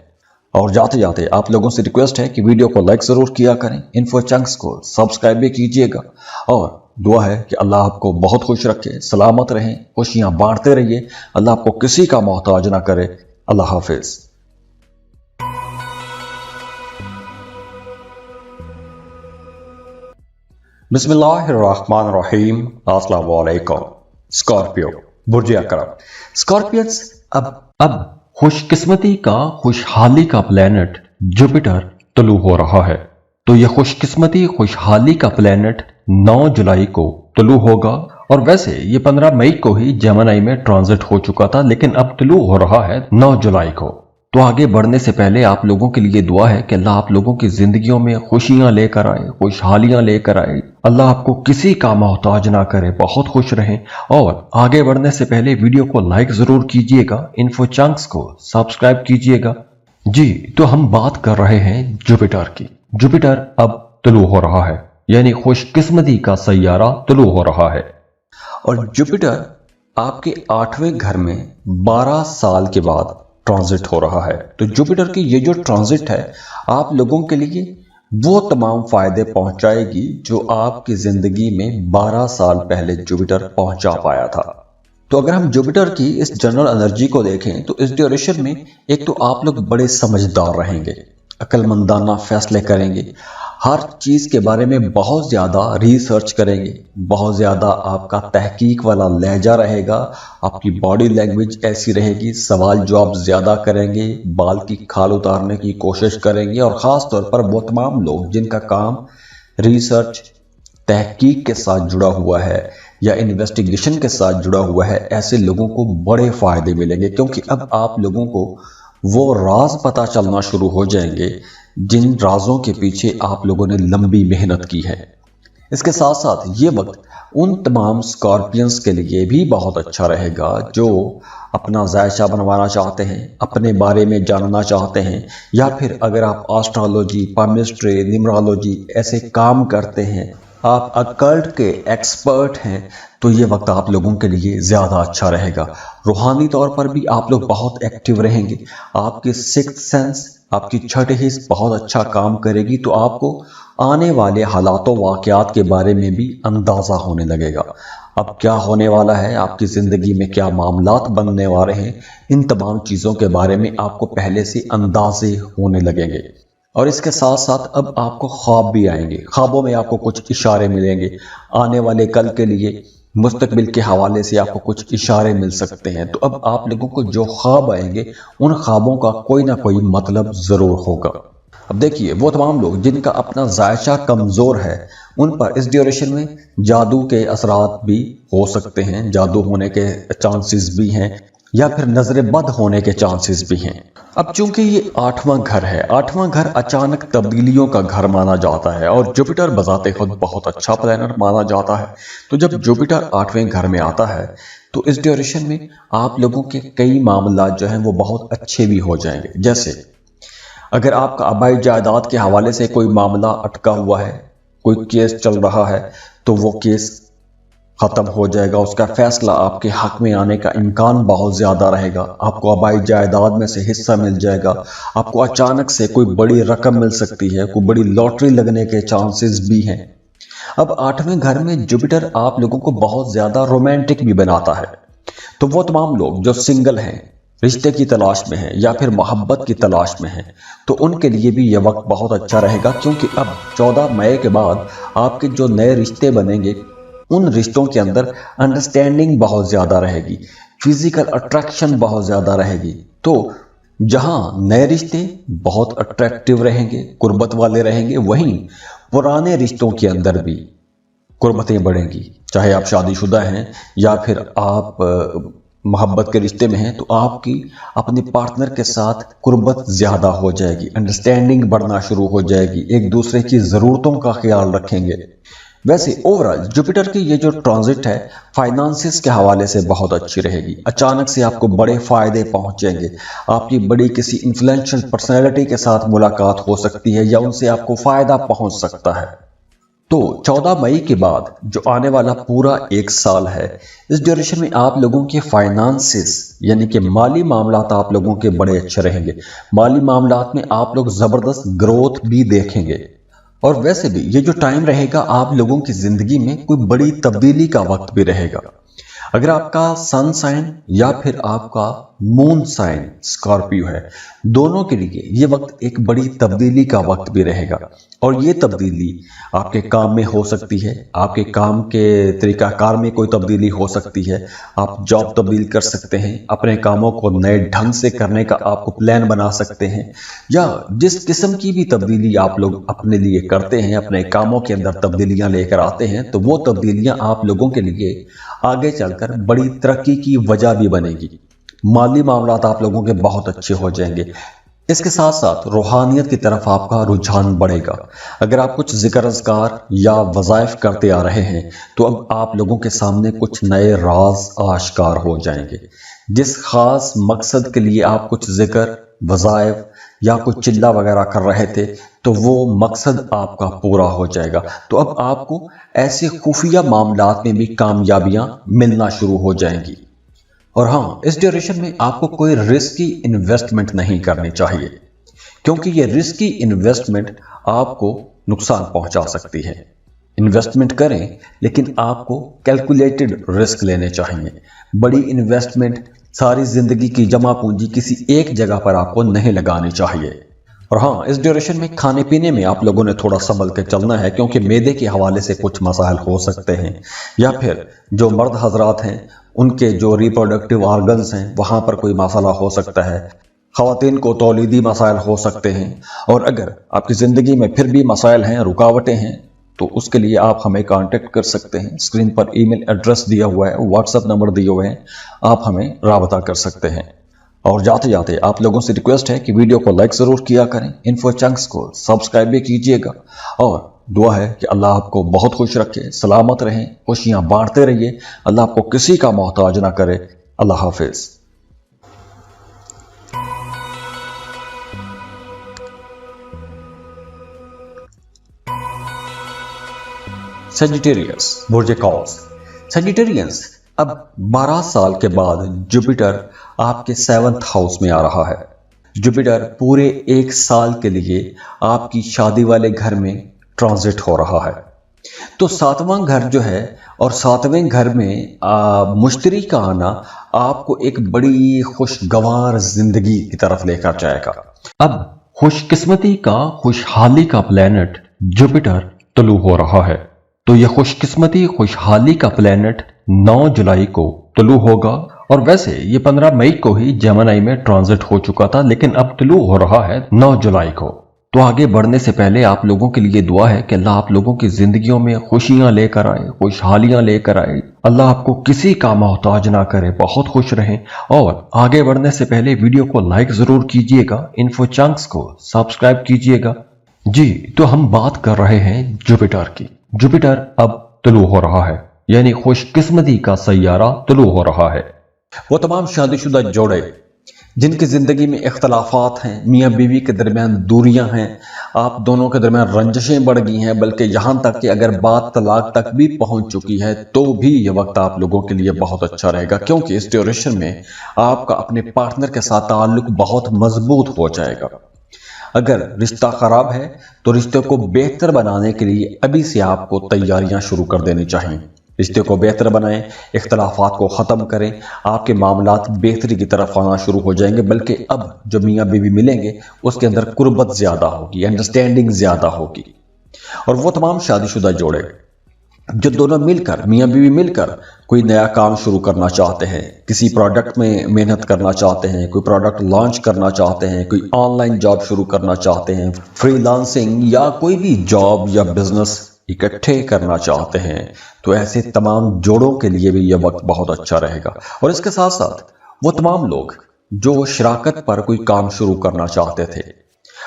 और जाते जाते आप लोगों से रिक्वेस्ट है कि वीडियो को लाइक जरूर किया करें, इन्फो चंक्स को सब्सक्राइब भी कीजिएगा और दुआ है कि अल्लाह आपको बहुत खुश रखे, सलामत रहें, खुशियां बांटते रहिए, अल्लाह आपको किसी का मोहताज ना करे। अल्लाह हाफिज। बिस्मिल्लाहिर्रहमानिर्रहीम। अस्सलाम वालेकुम। स्कॉर्पियो, बुर्ज अकरम। स्कॉर्पियंस अब खुशकिस्मती का, खुशहाली का प्लेनेट जुपिटर तुलू हो रहा है। तो यह खुशकिस्मती, खुशहाली का प्लेनेट 9 जुलाई को तुलू होगा और वैसे ये 15 मई को ही जेमिनी में ट्रांजिट हो चुका था, लेकिन अब तुलू हो रहा है 9 जुलाई को। तो आगे बढ़ने से पहले आप लोगों के लिए दुआ है कि अल्लाह आप लोगों की जिंदगियों में खुशियां लेकर आए, खुशहालियां लेकर आए, अल्लाह आपको किसी का मोहताज ना करे, बहुत खुश रहें। और आगे बढ़ने से पहले वीडियो को लाइक जरूर कीजिएगा, इन्फो चंक्स को सब्सक्राइब कीजिएगा, जी, तो हम बात कर रहे हैं जुपिटर की। जुपिटर अब तुलू हो रहा है, यानी खुशकिस्मती का सैयारा तुलू हो रहा है। और जुपिटर आपके 8वें घर में 12 साल के बाद ट्रांजिट हो रहा है। तो जुपिटर की ये जो ट्रांजिट है आप लोगों के लिए वो तमाम फायदे पहुंचाएगी जो आपकी जिंदगी में 12 साल पहले जुपिटर पहुंचा पाया था। तो अगर हम जुपिटर की इस जनरल एनर्जी को देखें तो इस ड्यूरेशन में एक तो आप लोग बड़े समझदार रहेंगे, अक्लमंदाना फैसले करेंगे, हर चीज के बारे में बहुत ज्यादा रिसर्च करेंगे, बहुत ज्यादा आपका तहकीक वाला लहजा रहेगा, आपकी बॉडी लैंग्वेज ऐसी रहेगी, सवाल जवाब ज्यादा करेंगे, बाल की खाल उतारने की कोशिश करेंगे। और खास तौर पर वो तमाम लोग जिनका काम रिसर्च तहकीक के साथ जुड़ा हुआ है या इन्वेस्टिगेशन के साथ जुड़ा हुआ है, ऐसे लोगों को बड़े फायदे मिलेंगे, क्योंकि अब आप लोगों को वो राज पता चलना शुरू हो जाएंगे जिन राजों के पीछे आप लोगों ने लंबी मेहनत की है। इसके साथ साथ ये वक्त उन तमाम स्कॉर्पियंस के लिए भी बहुत अच्छा रहेगा जो अपना जायशा बनवाना चाहते हैं, अपने बारे में जानना चाहते हैं, या फिर अगर आप एस्ट्रोलॉजी, पामिस्ट्री, न्यूमरोलॉजी ऐसे काम करते हैं, आप अकल्ट के एक्सपर्ट हैं, तो ये वक्त आप लोगों के लिए ज़्यादा अच्छा रहेगा। रूहानी तौर पर भी आप लोग बहुत एक्टिव रहेंगे, आपकी सिक्स्थ सेंस, आपकी छठी हिस्स बहुत अच्छा काम करेगी, तो आपको आने वाले हालातों वाक़यात के बारे में भी अंदाज़ा होने लगेगा। अब क्या होने वाला है, आपकी ज़िंदगी में क्या मामलात बनने वाले हैं, इन तमाम चीज़ों के बारे में आपको पहले से अंदाजे होने लगेंगे। और इसके साथ साथ अब आपको ख्वाब भी आएंगे, ख्वाबों में आपको कुछ इशारे मिलेंगे, आने वाले कल के लिए मुस्तकबिल के हवाले से आपको कुछ इशारे मिल सकते हैं। तो अब आप लोगों को जो ख्वाब आएंगे उन ख्वाबों का कोई ना कोई मतलब ज़रूर होगा। अब देखिए, वो तमाम लोग जिनका अपना जायशा कमज़ोर है उन पर इस ड्यूरेशन में जादू के असरात भी हो सकते हैं, जादू होने के चांसेस भी हैं, या फिर नजर बद होने के चांसेस भी हैं। अब चूंकि ये 8वां घर है, 8वां घर अचानक तब्दीलियों का घर माना जाता है और जुपिटर बजाते खुद बहुत अच्छा प्लैनेट माना जाता है। तो जब जुपिटर 8वें घर में आता है तो इस ड्यूरेशन में आप लोगों के कई मामला जो हैं वो बहुत अच्छे भी हो जाएंगे। जैसे अगर आपका आबाई जायदाद के हवाले से कोई मामला अटका हुआ है, कोई केस चल रहा है, तो वो केस खत्म हो जाएगा, उसका फैसला आपके हक में आने का इम्कान बहुत ज्यादा रहेगा। आपको आबाई जायदाद में से हिस्सा मिल जाएगा, आपको अचानक से कोई बड़ी रकम मिल सकती है, कोई बड़ी लॉटरी लगने के चांसेस भी हैं। अब 8वें घर में जुपिटर आप लोगों को बहुत ज्यादा रोमांटिक भी बनाता है। तो वो तमाम लोग जो सिंगल हैं, रिश्ते की तलाश में हैं या फिर मोहब्बत की तलाश में हैं, तो उनके लिए भी यह वक्त बहुत अच्छा रहेगा, क्योंकि अब 14 मई के बाद आपके जो नए रिश्ते बनेंगे उन रिश्तों के अंदर अंडरस्टैंडिंग बहुत ज्यादा रहेगी, फिजिकल अट्रैक्शन बहुत ज्यादा रहेगी। तो जहां नए रिश्ते बहुत अट्रैक्टिव रहेंगे, कुर्बत वाले रहेंगे, वहीं पुराने रिश्तों के अंदर भी कुर्बतें बढ़ेंगी। चाहे आप शादीशुदा हैं या फिर आप मोहब्बत के रिश्ते में हैं, तो आपकी अपने पार्टनर के साथ कुर्बत ज्यादा हो जाएगी, अंडरस्टैंडिंग बढ़ना शुरू हो जाएगी, एक दूसरे की जरूरतों का ख्याल रखेंगे। वैसे ओवरऑल जुपिटर की ये जो ट्रांजिट है फाइनेंसिस के हवाले से बहुत अच्छी रहेगी। अचानक से आपको बड़े फायदे पहुंचेंगे, आपकी बड़ी किसी इन्फ्लुएंशियल पर्सनैलिटी के साथ मुलाकात हो सकती है या उनसे आपको फायदा पहुंच सकता है। तो 14 मई के बाद जो आने वाला पूरा एक साल है, इस ड्यूरेशन में आप लोगों के फाइनेंसिस यानी कि माली मामलात आप लोगों के बड़े अच्छे रहेंगे। माली मामलात में आप लोग जबरदस्त ग्रोथ भी देखेंगे। और वैसे भी ये जो टाइम रहेगा आप लोगों की जिंदगी में कोई बड़ी तब्दीली का वक्त भी रहेगा। अगर आपका सन साइन या फिर आपका मून साइन स्कॉर्पियो है, दोनों के लिए ये वक्त एक बड़ी तब्दीली का वक्त भी रहेगा। और ये तब्दीली आपके काम में हो सकती है, आपके काम के तरीकाकार में कोई तब्दीली हो सकती है, आप जॉब तब्दील कर सकते हैं, अपने कामों को नए ढंग से करने का आपको प्लान बना सकते हैं, या जिस किस्म की भी तब्दीली आप लोग अपने लिए करते हैं, अपने कामों के अंदर तब्दीलियां लेकर आते हैं, तो वो तब्दीलियां आप लोगों के लिए आगे चलकर बड़ी तरक्की की वजह भी बनेगी। माली मामलात आप लोगों के बहुत अच्छे हो जाएंगे। इसके साथ साथ रूहानियत की तरफ आपका रुझान बढ़ेगा। अगर आप कुछ जिक्र अज़कार या वज़ाइफ करते आ रहे हैं तो अब आप लोगों के सामने कुछ नए राज आश्कार हो जाएंगे। जिस खास मकसद के लिए आप कुछ जिक्र, वज़ाइफ یا کوئی چلہ وغیرہ کر رہے تھے تو وہ مقصد آپ کا پورا ہو جائے گا. تو اب آپ کو ایسے خفیہ معاملات میں بھی کامیابیاں ملنا شروع ہو جائیں گی. اور ہاں، اس ڈیوریشن میں آپ کو کوئی رسکی انویسٹمنٹ نہیں کرنی چاہیے، کیونکہ یہ رسکی انویسٹمنٹ آپ کو نقصان پہنچا سکتی ہے. انویسٹمنٹ کریں لیکن آپ کو کیلکولیٹڈ رسک لینے چاہیے. بڑی انویسٹمنٹ، ساری زندگی کی جمع پونجی کسی ایک جگہ پر آپ کو نہیں لگانی چاہیے. اور ہاں، اس ڈیوریشن میں کھانے پینے میں آپ لوگوں نے تھوڑا سنبھل کے چلنا ہے، کیونکہ معدے کے حوالے سے کچھ مسائل ہو سکتے ہیں، یا پھر جو مرد حضرات ہیں ان کے جو ریپروڈکٹیو آرگنز ہیں وہاں پر کوئی مسئلہ ہو سکتا ہے. خواتین کو تولیدی مسائل ہو سکتے ہیں. اور اگر آپ کی زندگی میں پھر بھی مسائل ہیں، رکاوٹیں ہیں، تو اس کے لیے آپ ہمیں کانٹیکٹ کر سکتے ہیں. اسکرین پر ای میل ایڈریس دیا ہوا ہے، واٹس ایپ نمبر دیے ہوئے ہیں، آپ ہمیں رابطہ کر سکتے ہیں. اور جاتے جاتے آپ لوگوں سے ریکویسٹ ہے کہ ویڈیو کو لائک ضرور کیا کریں، انفو چنکس کو سبسکرائب بھی کیجئے گا، اور دعا ہے کہ اللہ آپ کو بہت خوش رکھے، سلامت رہیں، خوشیاں بانٹتے رہیے، اللہ آپ کو کسی کا محتاج نہ کرے. اللہ حافظ. سیجیٹیریس، برج قوس. سیجیٹیرینس، اب 12 سال کے بعد جوپیٹر آپ کے 7th ہاؤس میں آ رہا ہے. جوپیٹر پورے 1 سال کے لیے آپ کی شادی والے گھر میں ٹرانزٹ ہو رہا ہے. تو 7واں گھر جو ہے، اور 7ویں گھر میں مشتری کا آنا آپ کو ایک بڑی خوشگوار زندگی کی طرف لے کر جائے گا. اب خوش قسمتی کا، خوشحالی کا پلینٹ جوپیٹر طلوع ہو رہا ہے. تو یہ خوش قسمتی، خوشحالی کا پلینٹ 9 جولائی کو طلوع ہوگا. اور ویسے یہ 15 مئی کو ہی جیمنائی میں ٹرانزٹ ہو چکا تھا، لیکن اب طلوع ہو رہا ہے 9 جولائی کو. تو آگے بڑھنے سے پہلے آپ لوگوں کے لیے دعا ہے کہ اللہ آپ لوگوں کی زندگیوں میں خوشیاں لے کر آئے، خوشحالیاں لے کر آئے. اللہ آپ کو کسی کا محتاج نہ کرے، بہت خوش رہیں. اور آگے بڑھنے سے پہلے ویڈیو کو لائک ضرور کیجئے گا، انفو چنکس کو سبسکرائب کیجئے گا. جی، تو ہم بات کر رہے ہیں جوپیٹر کی. جوپیٹر اب طلوع ہو رہا ہے، یعنی خوش قسمتی کا سیارہ طلوع ہو رہا ہے. وہ تمام شادی شدہ جوڑے جن کی زندگی میں اختلافات ہیں، میاں بیوی کے درمیان دوریاں ہیں، آپ دونوں کے درمیان رنجشیں بڑھ گئی ہیں، بلکہ یہاں تک کہ اگر بات طلاق تک بھی پہنچ چکی ہے تو بھی یہ وقت آپ لوگوں کے لیے بہت اچھا رہے گا، کیونکہ اس ڈیوریشن میں آپ کا اپنے پارٹنر کے ساتھ تعلق بہت مضبوط ہو جائے گا. اگر رشتہ خراب ہے تو رشتے کو بہتر بنانے کے لیے ابھی سے آپ کو تیاریاں شروع کر دینی چاہیے. رشتے کو بہتر بنائیں، اختلافات کو ختم کریں، آپ کے معاملات بہتری کی طرف آنا شروع ہو جائیں گے. بلکہ اب جو میاں بیوی ملیں گے اس کے اندر قربت زیادہ ہوگی، انڈرسٹینڈنگ زیادہ ہوگی. اور وہ تمام شادی شدہ جوڑے جو دونوں مل کر، میاں بیوی مل کر کوئی نیا کام شروع کرنا چاہتے ہیں، کسی پروڈکٹ میں محنت کرنا چاہتے ہیں، کوئی پروڈکٹ لانچ کرنا چاہتے ہیں، کوئی آن لائن جاب شروع کرنا چاہتے ہیں، فری لانسنگ یا کوئی بھی جاب یا بزنس اکٹھے کرنا چاہتے ہیں، تو ایسے تمام جوڑوں کے لیے بھی یہ وقت بہت اچھا رہے گا. اور اس کے ساتھ ساتھ وہ تمام لوگ جو شراکت پر کوئی کام شروع کرنا چاہتے تھے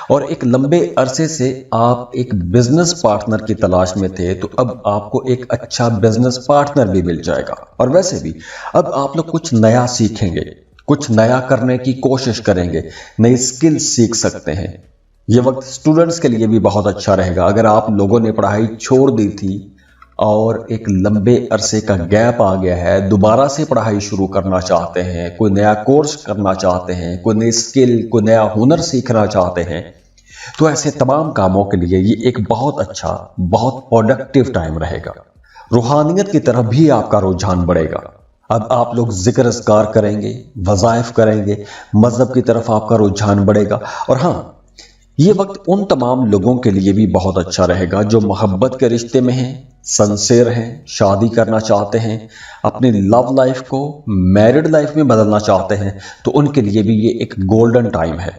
اور ایک لمبے عرصے سے آپ ایک بزنس پارٹنر کی تلاش میں تھے، تو اب آپ کو ایک اچھا بزنس پارٹنر بھی مل جائے گا. اور ویسے بھی اب آپ لوگ کچھ نیا سیکھیں گے، کچھ نیا کرنے کی کوشش کریں گے، نئی سکل سیکھ سکتے ہیں. یہ وقت سٹوڈنٹس کے لیے بھی بہت اچھا رہے گا. اگر آپ لوگوں نے پڑھائی چھوڑ دی تھی اور ایک لمبے عرصے کا گیپ آ گیا ہے، دوبارہ سے پڑھائی شروع کرنا چاہتے ہیں، کوئی نیا کورس کرنا چاہتے ہیں، کوئی نئی سکل، کوئی نیا ہنر سیکھنا چاہتے ہیں، تو ایسے تمام کاموں کے لیے یہ ایک بہت اچھا، بہت پروڈکٹیو ٹائم رہے گا. روحانیت کی طرف بھی آپ کا رجحان بڑھے گا. اب آپ لوگ ذکر اذکار کریں گے، وظائف کریں گے، مذہب کی طرف آپ کا رجحان بڑھے گا. اور ہاں، یہ وقت ان تمام لوگوں کے لیے بھی بہت اچھا رہے گا جو محبت کے رشتے میں ہیں، سنسیر ہیں، شادی کرنا چاہتے ہیں، اپنی لو لائف کو میرڈ لائف میں بدلنا چاہتے ہیں، تو ان کے لیے بھی یہ ایک گولڈن ٹائم ہے.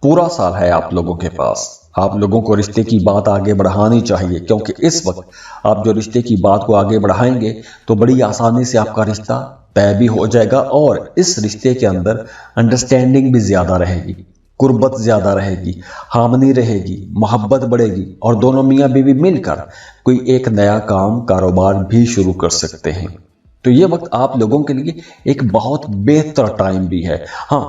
پورا سال ہے آپ لوگوں کے پاس. آپ لوگوں کو رشتے کی بات آگے بڑھانی چاہیے، کیونکہ اس وقت آپ جو رشتے کی بات کو آگے بڑھائیں گے تو بڑی آسانی سے آپ کا رشتہ طے بھی ہو جائے گا، اور اس رشتے کے اندر انڈرسٹینڈنگ بھی زیادہ رہے گی، قربت زیادہ رہے گی، ہارمنی رہے گی، محبت بڑھے گی، اور دونوں میاں بیوی مل کر کوئی ایک نیا کام، کاروبار بھی شروع کر سکتے ہیں. تو یہ وقت آپ لوگوں کے لیے ایک بہت بہتر ٹائم بھی ہے. ہاں،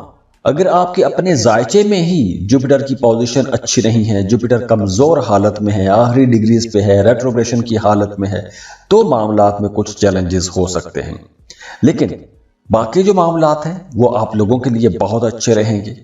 अगर आपके अपने जायचे में ही जुपिटर की पोजीशन अच्छी नहीं है, जुपिटर कमजोर हालत में है, आखिरी डिग्रीज पे है, रेट्रोग्रेशन की हालत में है, तो मामलात में कुछ चैलेंजेस हो सकते हैं। लेकिन बाकी जो मामलात हैं वो आप लोगों के लिए बहुत अच्छे रहेंगे।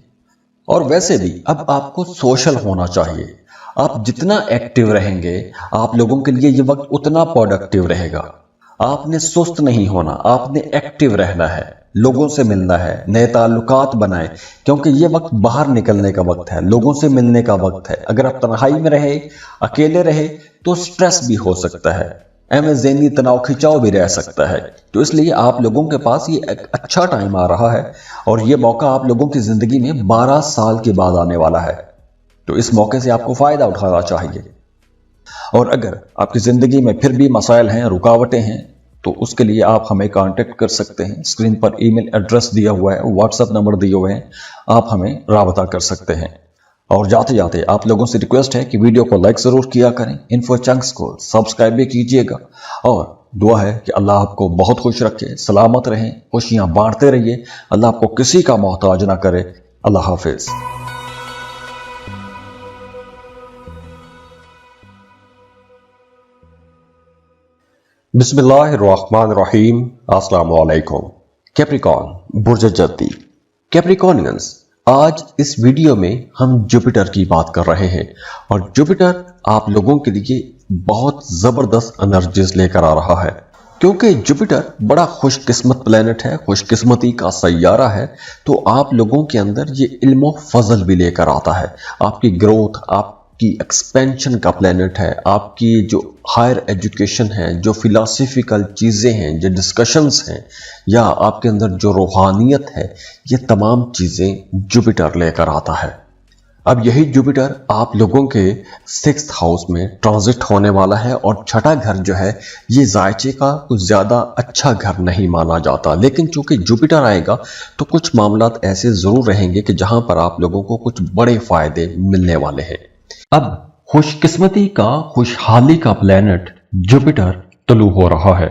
और वैसे भी अब आपको सोशल होना चाहिए। आप जितना एक्टिव रहेंगे आप लोगों के लिए ये वक्त उतना प्रोडक्टिव रहेगा। आपने सुस्त नहीं होना, आपने एक्टिव रहना है, लोगों से मिलना है, नए ताल्लुकात बनाएं, क्योंकि ये वक्त बाहर निकलने का वक्त है, लोगों से मिलने का वक्त है। अगर आप तन्हाई में रहे, अकेले रहे, तो स्ट्रेस भी हो सकता है, ज़हनी तनाव खिंचाव भी रह सकता है। तो इसलिए आप लोगों के पास ये एक अच्छा टाइम आ रहा है और ये मौका आप लोगों की जिंदगी में 12 साल के बाद आने वाला है। तो इस मौके से आपको फायदा उठाना चाहिए। और अगर आपकी जिंदगी में फिर भी मसाइल हैं, रुकावटें हैं, तो उसके लिए आप हमें कांटेक्ट कर सकते हैं। स्क्रीन पर ईमेल एड्रेस दिया हुआ है, व्हाट्सएप नंबर दिए हुए हैं, आप हमें राबता कर सकते हैं। और जाते जाते आप लोगों से रिक्वेस्ट है कि वीडियो को लाइक जरूर किया करें, इन्फो चंक्स को सब्सक्राइब भी कीजिएगा। और दुआ है कि अल्लाह आपको बहुत खुश रखे, सलामत रहें, खुशियां बांटते रहिए, अल्लाह आपको किसी का मोहताज ना करे। अल्लाह हाफिज। बिस्मिल्लाहिर्रहमानिर्रहीम। अस्सलाम वालेकुम। कैप्रिकॉर्न बुर्ज जद्दी। कैप्रिकॉर्नियंस, आज इस वीडियो में हम जुपिटर की बात कर रहे हैं और जुपिटर आप लोगों के लिए बहुत जबरदस्त एनर्जीज लेकर आ रहा है, क्योंकि जुपिटर बड़ा खुशकिस्मत प्लेनेट है, खुशकिस्मती का सैयारा है। तो आप लोगों के अंदर ये इल्म फजल भी लेकर आता है, आपकी ग्रोथ, आपकी एक्सपेंशन का प्लेनेट है, आपकी जो हायर एजुकेशन है, जो फिलॉसफिकल चीज़ें हैं, जो डिस्कशंस हैं, या आपके अंदर जो रूहानियत है, ये तमाम चीज़ें जुपिटर लेकर आता है। अब यही जुपिटर आप लोगों के 6th हाउस में ट्रांजिट होने वाला है और छठा घर जो है ये जायचे का कुछ ज़्यादा अच्छा घर नहीं माना जाता। लेकिन चूंकि जुपिटर आएगा तो कुछ मामलात ऐसे ज़रूर रहेंगे कि जहां पर आप लोगों को कुछ बड़े फायदे मिलने वाले हैं। अब खुशकिस्मती का, खुशहाली का प्लेनेट जुपिटर तुलू हो रहा है।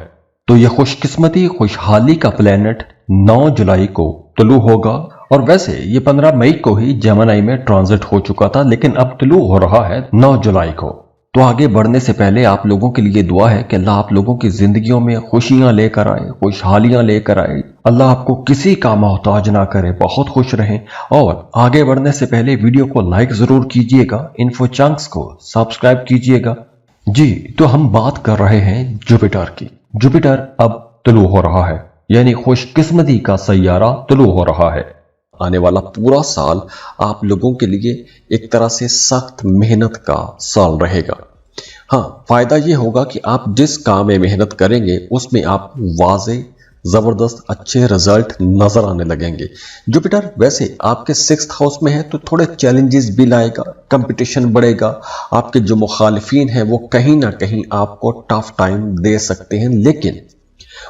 तो यह खुशकिस्मती, खुशहाली का प्लेनेट 9 जुलाई को तुलू होगा। और वैसे ये 15 मई को ही जेमिनी में ट्रांजिट हो चुका था, लेकिन अब तुलू हो रहा है 9 जुलाई को। तो आगे बढ़ने से पहले आप लोगों के लिए दुआ है कि अल्लाह आप लोगों की जिंदगियों में खुशियां लेकर आए, खुशहालियां लेकर आए, अल्लाह आपको किसी का मोहताज ना करे, बहुत खुश रहें। और आगे बढ़ने से पहले वीडियो को लाइक जरूर कीजिएगा, इन्फो चंक्स को सब्सक्राइब कीजिएगा। जी, तो हम बात कर रहे हैं जुपिटर की। जुपिटर अब तुलू हो रहा है, यानी खुशकिस्मती का सैयारा तुलू हो रहा है। आने वाला पूरा साल आप लोगों के लिए एक तरह से सख्त मेहनत का साल रहेगा। हाँ, फायदा ये होगा कि आप जिस काम में मेहनत करेंगे उसमें आप वाजे जबरदस्त अच्छे रिजल्ट नजर आने लगेंगे। जुपिटर वैसे आपके 6th हाउस में है तो थोड़े चैलेंजेस भी लाएगा, कंपटीशन बढ़ेगा, आपके जो मुखालिफिन हैं वो कहीं ना कहीं आपको टफ टाइम दे सकते हैं, लेकिन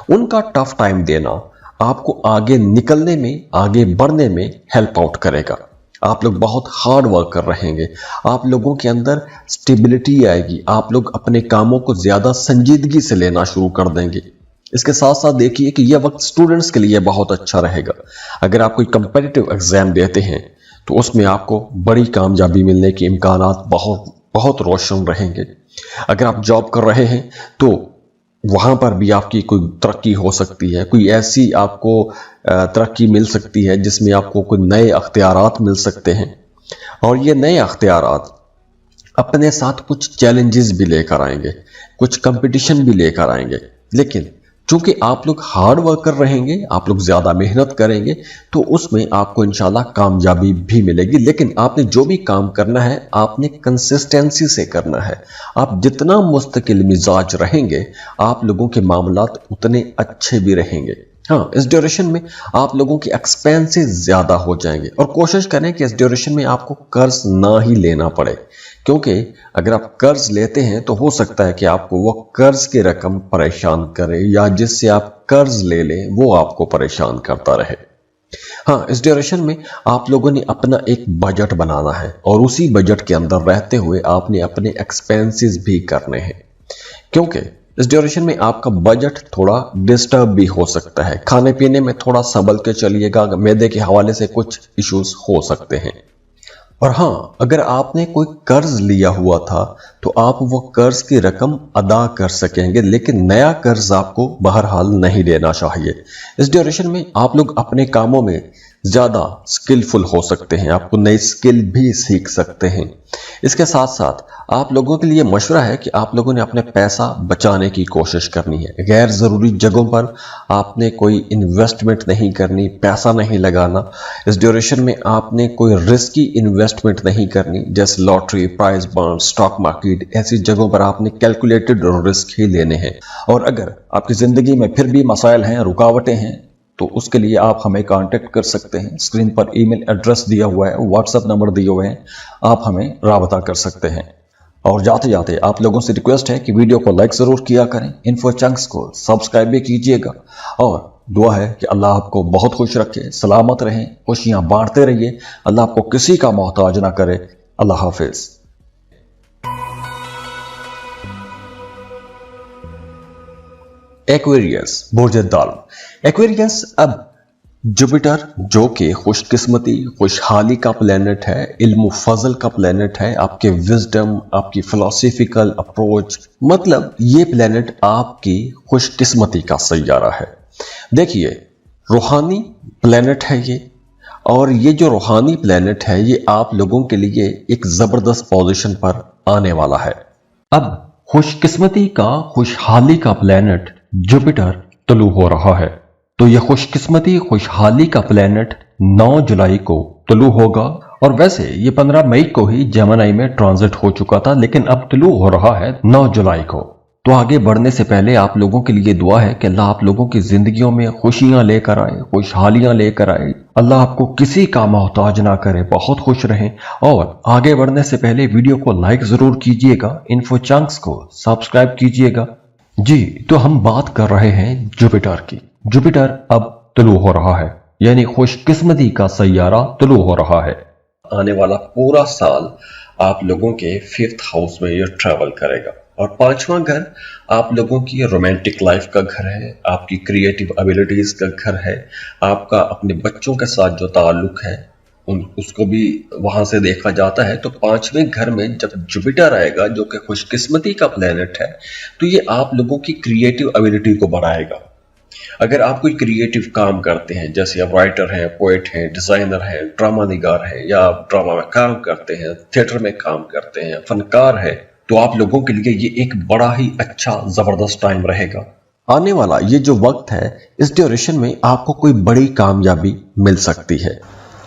उनका टफ टाइम देना आपको आगे निकलने में, आगे बढ़ने में हेल्प आउट करेगा। आप लोग बहुत हार्ड वर्क कर रहेंगे, आप लोगों के अंदर स्टेबिलिटी आएगी, आप लोग अपने कामों को ज्यादा संजीदगी से लेना शुरू कर देंगे। इसके साथ साथ देखिए कि यह वक्त स्टूडेंट्स के लिए बहुत अच्छा रहेगा। अगर आप कोई कंपेटिटिव एग्जाम देते हैं तो उसमें आपको बड़ी कामयाबी मिलने के इम्कानात बहुत बहुत रोशन रहेंगे। अगर आप जॉब कर रहे हैं तो वहां पर भी आपकी कोई तरक्की हो सकती है, कोई ऐसी आपको तरक्की मिल सकती है जिसमें आपको कोई नए अख्तियारात मिल सकते हैं। और ये नए अख्तियारात अपने साथ कुछ चैलेंजेस भी लेकर आएंगे, कुछ कंपटीशन भी लेकर आएंगे। लेकिन चूंकि आप लोग हार्ड वर्कर रहेंगे, आप लोग ज्यादा मेहनत करेंगे, तो उसमें आपको इंशाल्लाह कामयाबी भी मिलेगी। लेकिन आपने जो भी काम करना है आपने कंसिस्टेंसी से करना है। आप जितना मुस्तकिल मिजाज रहेंगे आप लोगों के मामलात उतने अच्छे भी रहेंगे। हाँ, इस ड्यूरेशन में आप लोगों की एक्सपेंसेस ज्यादा हो जाएंगे और कोशिश करें कि इस ड्यूरेशन में आपको कर्ज ना ही लेना पड़े, क्योंकि अगर आप कर्ज लेते हैं तो हो सकता है कि आपको वो कर्ज की रकम परेशान करे या जिससे आप कर्ज ले लें वो आपको परेशान करता रहे। हाँ, इस ड्यूरेशन में आप लोगों ने अपना एक बजट बनाना है और उसी बजट के अंदर रहते हुए आपने अपने एक्सपेंसेस भी करने हैं, क्योंकि इस ड्यूरेशन में आपका बजट थोड़ा डिस्टर्ब भी हो सकता है, खाने पीने में थोड़ा संभल के चलिएगा, मैदे के हवाले से कुछ इश्यूज हो सकते हैं। और हाँ, अगर आपने कोई कर्ज लिया हुआ था तो आप वो कर्ज की रकम अदा कर सकेंगे, लेकिन नया कर्ज आपको बहरहाल नहीं लेना चाहिए। इस ड्यूरेशन में आप लोग अपने कामों में ज्यादा स्किलफुल हो सकते हैं, आपको नई स्किल भी सीख सकते हैं। इसके साथ साथ आप लोगों के लिए मशवरा है कि आप लोगों ने अपने पैसा बचाने की कोशिश करनी है। गैर जरूरी जगहों पर आपने कोई इन्वेस्टमेंट नहीं करनी, पैसा नहीं लगाना। इस ड्यूरेशन में आपने कोई रिस्की इन्वेस्टमेंट नहीं करनी, जैसे lottery, prize bond, stock market, ऐसी जगहों पर आपने कैलकुलेटेड रिस्क ही लेने हैं। और अगर आपकी जिंदगी में फिर भी मसाइल हैं, रुकावटें हैं, तो उसके लिए आप हमें कांटेक्ट कर सकते हैं। स्क्रीन पर ईमेल एड्रेस दिया हुआ है, व्हाट्सएप नंबर दिए हुए हैं, आप हमें राबता कर सकते हैं। और जाते जाते आप लोगों से रिक्वेस्ट है कि वीडियो को लाइक जरूर किया करें, इन्फो चंक्स को सब्सक्राइब भी कीजिएगा, और दुआ है कि अल्लाह आपको बहुत खुश रखे, सलामत रहें, खुशियां बांटते रहिए, अल्लाह आपको किसी का मोहताज ना करे। अल्लाह हाफिज। एक्वेरियस, बुर्ज दाल। एक्वेरियस अब जुपिटर, जो कि खुशकिस्मती, खुशहाली का प्लेनेट है, इल्म फजल का प्लेनेट है, आपके विजडम, आपकी फिलोसफिकल अप्रोच, मतलब ये प्लेनेट आपकी खुशकिस्मती का सैयारा है। देखिए, रूहानी प्लेनेट है ये, और ये जो रूहानी प्लेनेट है ये आप लोगों के लिए एक जबरदस्त पोजीशन पर आने वाला है। अब खुशकिस्मती का, खुशहाली का प्लेनेट जुपिटर तुलू हो रहा है, तो यह खुशकिस्मती, खुशहाली का प्लेनेट 9 जुलाई को तुलू होगा। और वैसे ये 15 मई को ही जेमिनी में ट्रांजिट हो चुका था, लेकिन अब तुलू हो रहा है 9 जुलाई को। तो आगे बढ़ने से पहले आप लोगों के लिए दुआ है कि अल्लाह आप लोगों की जिंदगियों में खुशियां लेकर आए, खुशहालियां लेकर आए, अल्लाह आपको किसी का मोहताज ना करे, बहुत खुश रहें। और आगे बढ़ने से पहले वीडियो को लाइक जरूर कीजिएगा, इन्फो चंक्स को सब्सक्राइब कीजिएगा। जी, तो हम बात कर रहे हैं जुपिटर की। जुपिटर अब तुलू हो रहा है, यानी खुशकिस्मती का सैयारा तुलू हो रहा है। आने वाला पूरा साल आप लोगों के 5th हाउस में ये ट्रैवल करेगा, और 5वां घर आप लोगों की रोमांटिक लाइफ का घर है, आपकी क्रिएटिव एबिलिटीज का घर है, आपका अपने बच्चों के साथ जो ताल्लुक है उसको भी वहां से देखा जाता है। तो 5वें घर में जब जुपिटर आएगा, जो कि खुशकिस्मती का प्लेनेट है, तो ये आप लोगों की क्रिएटिव एबिलिटी को बढ़ाएगा। अगर आप कोई क्रिएटिव काम करते हैं, जैसे आप राइटर हैं, पोएट हैं, डिजाइनर हैं, ड्रामा निगार हैं, या आप ड्रामा में काम करते हैं, थिएटर में काम करते हैं, फनकार है, तो आप लोगों के लिए ये एक बड़ा ही अच्छा जबरदस्त टाइम रहेगा। आने वाला ये जो वक्त है, इस ड्यूरेशन में आपको कोई बड़ी कामयाबी मिल सकती है।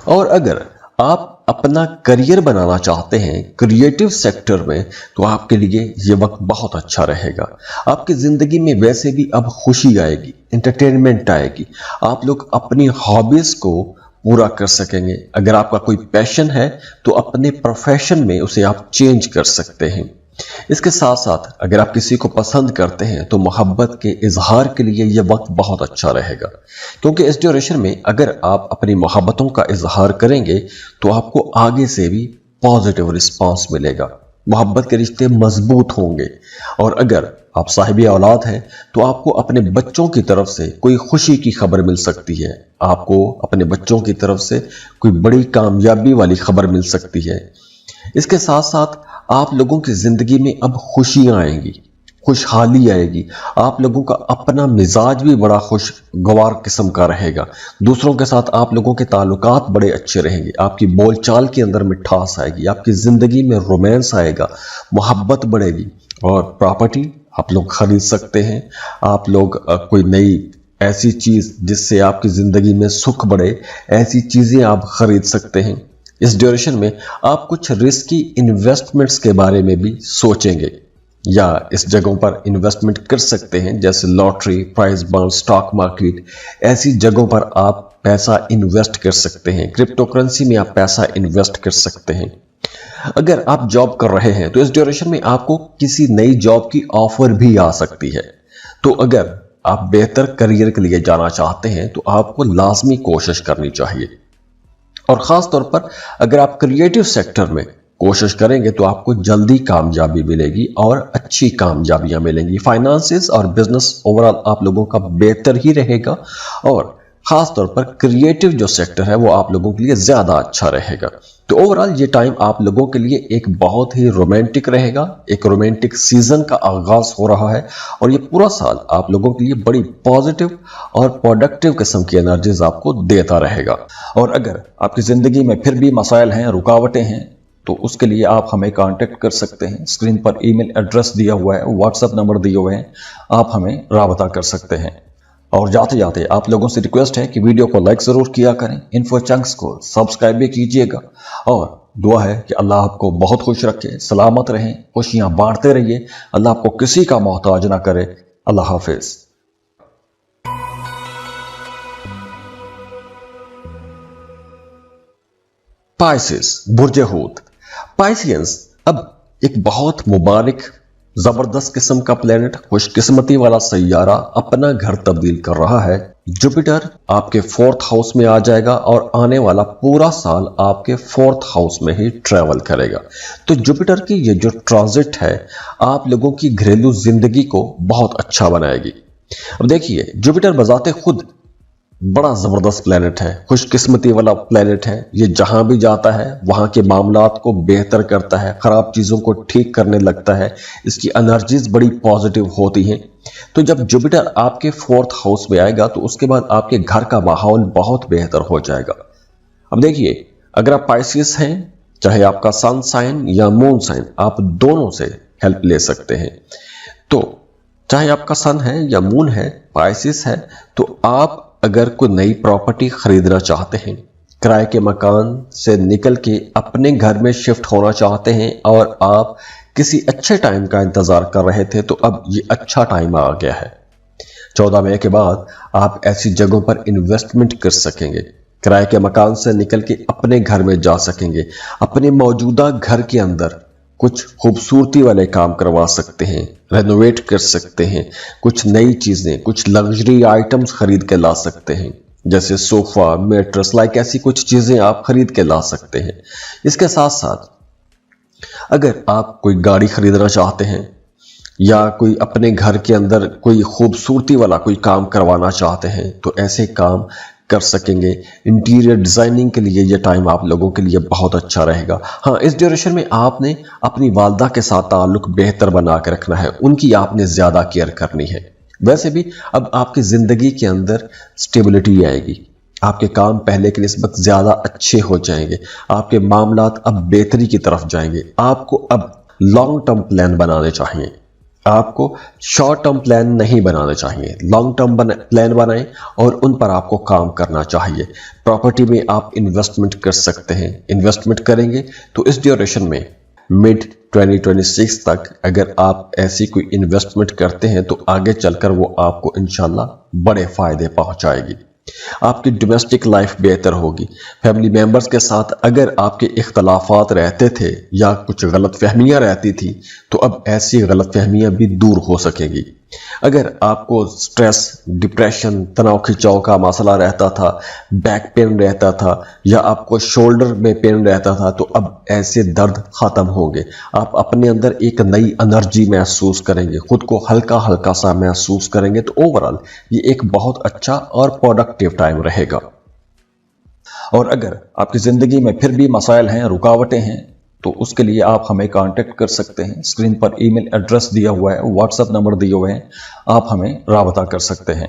और अगर आप अपना करियर बनाना चाहते हैं क्रिएटिव सेक्टर में, तो आपके लिए ये वक्त बहुत अच्छा रहेगा। आपकी जिंदगी में वैसे भी अब खुशी आएगी, एंटरटेनमेंट आएगी, आप लोग अपनी हॉबीज को पूरा कर सकेंगे। अगर आपका कोई पैशन है तो अपने प्रोफेशन में उसे आप चेंज कर सकते हैं। इसके साथ साथ अगर आप किसी को पसंद करते हैं तो मोहब्बत के इजहार के लिए यह वक्त बहुत अच्छा रहेगा, क्योंकि इस ड्यूरेशन में अगर आप अपनी मोहब्बतों का इजहार करेंगे तो आपको आगे से भी पॉजिटिव रिस्पांस मिलेगा, मोहब्बत के रिश्ते मजबूत होंगे। और अगर आप साहिब औलाद हैं तो आपको अपने बच्चों की तरफ से कोई खुशी की खबर मिल सकती है, आपको अपने बच्चों की तरफ से कोई बड़ी कामयाबी वाली खबर मिल सकती है। इसके साथ साथ आप लोगों की जिंदगी में अब खुशियां आएंगी, खुशहाली आएगी, आप लोगों का अपना मिजाज भी बड़ा खुशगवार किस्म का रहेगा, दूसरों के साथ आप लोगों के ताल्लुकात बड़े अच्छे रहेंगे, आपकी बोलचाल के अंदर मिठास आएगी, आपकी जिंदगी में रोमांस आएगा, मोहब्बत बढ़ेगी। और प्रॉपर्टी आप लोग खरीद सकते हैं, आप लोग कोई नई ऐसी चीज जिससे आपकी जिंदगी में सुख बढ़े, ऐसी चीजें आप खरीद सकते हैं। इस ड्यूरेशन में आप कुछ रिस्की इन्वेस्टमेंट्स के बारे में भी सोचेंगे, या इस जगहों पर इन्वेस्टमेंट कर सकते हैं, जैसे lottery, prize bond, stock market, ऐसी जगहों पर आप पैसा इन्वेस्ट कर सकते हैं। क्रिप्टो करेंसी में आप पैसा इन्वेस्ट कर सकते हैं। अगर आप जॉब कर रहे हैं तो इस ड्यूरेशन में आपको किसी नई जॉब की ऑफर भी आ सकती है। तो अगर आप बेहतर करियर के लिए जाना चाहते हैं तो आपको लाजमी कोशिश करनी चाहिए। और खास तौर पर अगर आप क्रिएटिव सेक्टर में कोशिश करेंगे तो आपको जल्दी कामयाबी मिलेगी और अच्छी कामयाबियां मिलेंगी। फाइनेंसेस और बिजनेस ओवरऑल आप लोगों का बेहतर ही रहेगा और खास तौर पर क्रिएटिव जो सेक्टर है वो आप लोगों के लिए ज्यादा अच्छा रहेगा। तो ओवरऑल ये टाइम आप लोगों के लिए एक बहुत ही रोमांटिक रहेगा, एक रोमांटिक सीजन का आगाज हो रहा है और ये पूरा साल आप लोगों के लिए बड़ी पॉजिटिव और प्रोडक्टिव किस्म की एनर्जीज आपको देता रहेगा। और अगर आपकी जिंदगी में फिर भी मसाइल हैं, रुकावटें हैं, तो उसके लिए आप हमें कांटेक्ट कर सकते हैं। स्क्रीन पर ईमेल एड्रेस दिया हुआ है, व्हाट्सएप नंबर दिए हुए हैं, आप हमें राबता कर सकते हैं। और जाते जाते आप लोगों से रिक्वेस्ट है कि वीडियो को लाइक जरूर किया करें, इन्फो चंक्स को सब्सक्राइब भी कीजिएगा और दुआ है कि अल्लाह आपको बहुत खुश रखे, सलामत रहें, खुशियां बांटते रहिए, अल्लाह आपको किसी का मोहताज ना करे। अल्लाह हाफिज। पाइसेस, बुर्ज हूत। पाइसियंस अब एक बहुत मुबारक जबरदस्त किस्म का प्लेनेट, खुशकिस्मती वाला सैयारा अपना घर तब्दील कर रहा है। जुपिटर आपके 4th हाउस में आ जाएगा और आने वाला पूरा साल आपके 4th हाउस में ही ट्रेवल करेगा। तो जुपिटर की ये जो ट्रांजिट है आप लोगों की घरेलू जिंदगी को बहुत अच्छा बनाएगी। अब देखिए, जुपिटर बजाते खुद बड़ा जबरदस्त प्लेनेट है, खुशकिस्मती वाला प्लेनेट है। ये जहां भी जाता है वहां के मामलात को बेहतर करता है, खराब चीजों को ठीक करने लगता है, इसकी एनर्जीज बड़ी पॉजिटिव होती हैं। तो जब जुपिटर आपके 4th हाउस में आएगा तो उसके बाद आपके घर का माहौल बहुत बेहतर हो जाएगा। अब देखिए, अगर आप पाइसियस हैं, चाहे आपका सन साइन या मून साइन, आप दोनों से हेल्प ले सकते हैं। तो चाहे आपका सन है या मून है, पाइसियस है, तो आप अगर कोई नई प्रॉपर्टी खरीदना चाहते हैं, किराए के मकान से निकल के अपने घर में शिफ्ट होना चाहते हैं और आप किसी अच्छे टाइम का इंतजार कर रहे थे, तो अब ये अच्छा टाइम आ गया है। 14 मई के बाद आप ऐसी जगहों पर इन्वेस्टमेंट कर सकेंगे, किराए के मकान से निकल के अपने घर में जा सकेंगे, अपने मौजूदा घर के अंदर कुछ खूबसूरती वाले काम करवा सकते हैं, रेनोवेट कर सकते हैं, कुछ नई चीजें, कुछ लग्जरी आइटम्स खरीद के ला सकते हैं, जैसे सोफा, मैट्रेस, लाइक ऐसी कुछ चीजें आप खरीद के ला सकते हैं। इसके साथ साथ अगर आप कोई गाड़ी खरीदना चाहते हैं या कोई अपने घर के अंदर कोई खूबसूरती वाला कोई काम करवाना चाहते हैं, तो ऐसे काम कर सकेंगे। इंटीरियर डिजाइनिंग के लिए ये टाइम आप लोगों के लिए बहुत अच्छा रहेगा। हाँ, इस ड्यूरेशन में आपने अपनी वालदा के साथ ताल्लुक बेहतर बना के रखना है, उनकी आपने ज्यादा केयर करनी है। वैसे भी अब आपकी जिंदगी के अंदर स्टेबिलिटी आएगी, आपके काम पहले की निस्बत ज्यादा अच्छे हो जाएंगे, आपके मामलात अब बेहतरी की तरफ जाएंगे। आपको अब लॉन्ग टर्म प्लान बनाने चाहिए, आपको शॉर्ट टर्म प्लान नहीं बनाने चाहिए, लॉन्ग टर्म प्लान बनाएं और उन पर आपको काम करना चाहिए। प्रॉपर्टी में आप इन्वेस्टमेंट कर सकते हैं, इन्वेस्टमेंट करेंगे तो इस ड्यूरेशन में मिड 2026 तक अगर आप ऐसी कोई इन्वेस्टमेंट करते हैं तो आगे चलकर वो आपको इंशाल्लाह बड़े फायदे पहुंचाएगी। आपकी डोमेस्टिक लाइफ बेहतर होगी। फैमिली मेंबर्स के साथ अगर आपके इख्तलाफात रहते थे या कुछ गलतफहमियां रहती थी, तो अब ऐसी गलतफहमियां भी दूर हो सकेगी। अगर आपको स्ट्रेस, डिप्रेशन, तनाव खिंचाव का मसला रहता था, बैक पेन रहता था या आपको शोल्डर में पेन रहता था, तो अब ऐसे दर्द खत्म होंगे। आप अपने अंदर एक नई एनर्जी महसूस करेंगे, खुद को हल्का हल्का सा महसूस करेंगे। तो ओवरऑल ये एक बहुत अच्छा और प्रोडक्टिव टाइम रहेगा। और अगर आपकी जिंदगी में फिर भी मसाइल हैं, रुकावटें हैं, तो उसके लिए आप हमें कांटेक्ट कर सकते हैं। स्क्रीन पर ईमेल एड्रेस दिया हुआ है, व्हाट्सएप नंबर दिए हुए हैं, आप हमें राबता कर सकते हैं।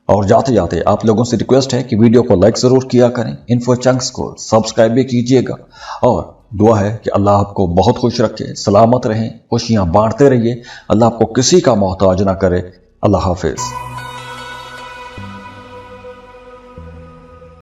और जाते जाते आप लोगों से रिक्वेस्ट है कि वीडियो को लाइक जरूर किया करें, इन्फो चंक्स को सब्सक्राइब भी कीजिएगा और दुआ है कि अल्लाह आपको बहुत खुश रखे, सलामत रहें, खुशियां बांटते रहिए, अल्लाह आपको किसी का मोहताज ना करे। अल्लाह हाफिज।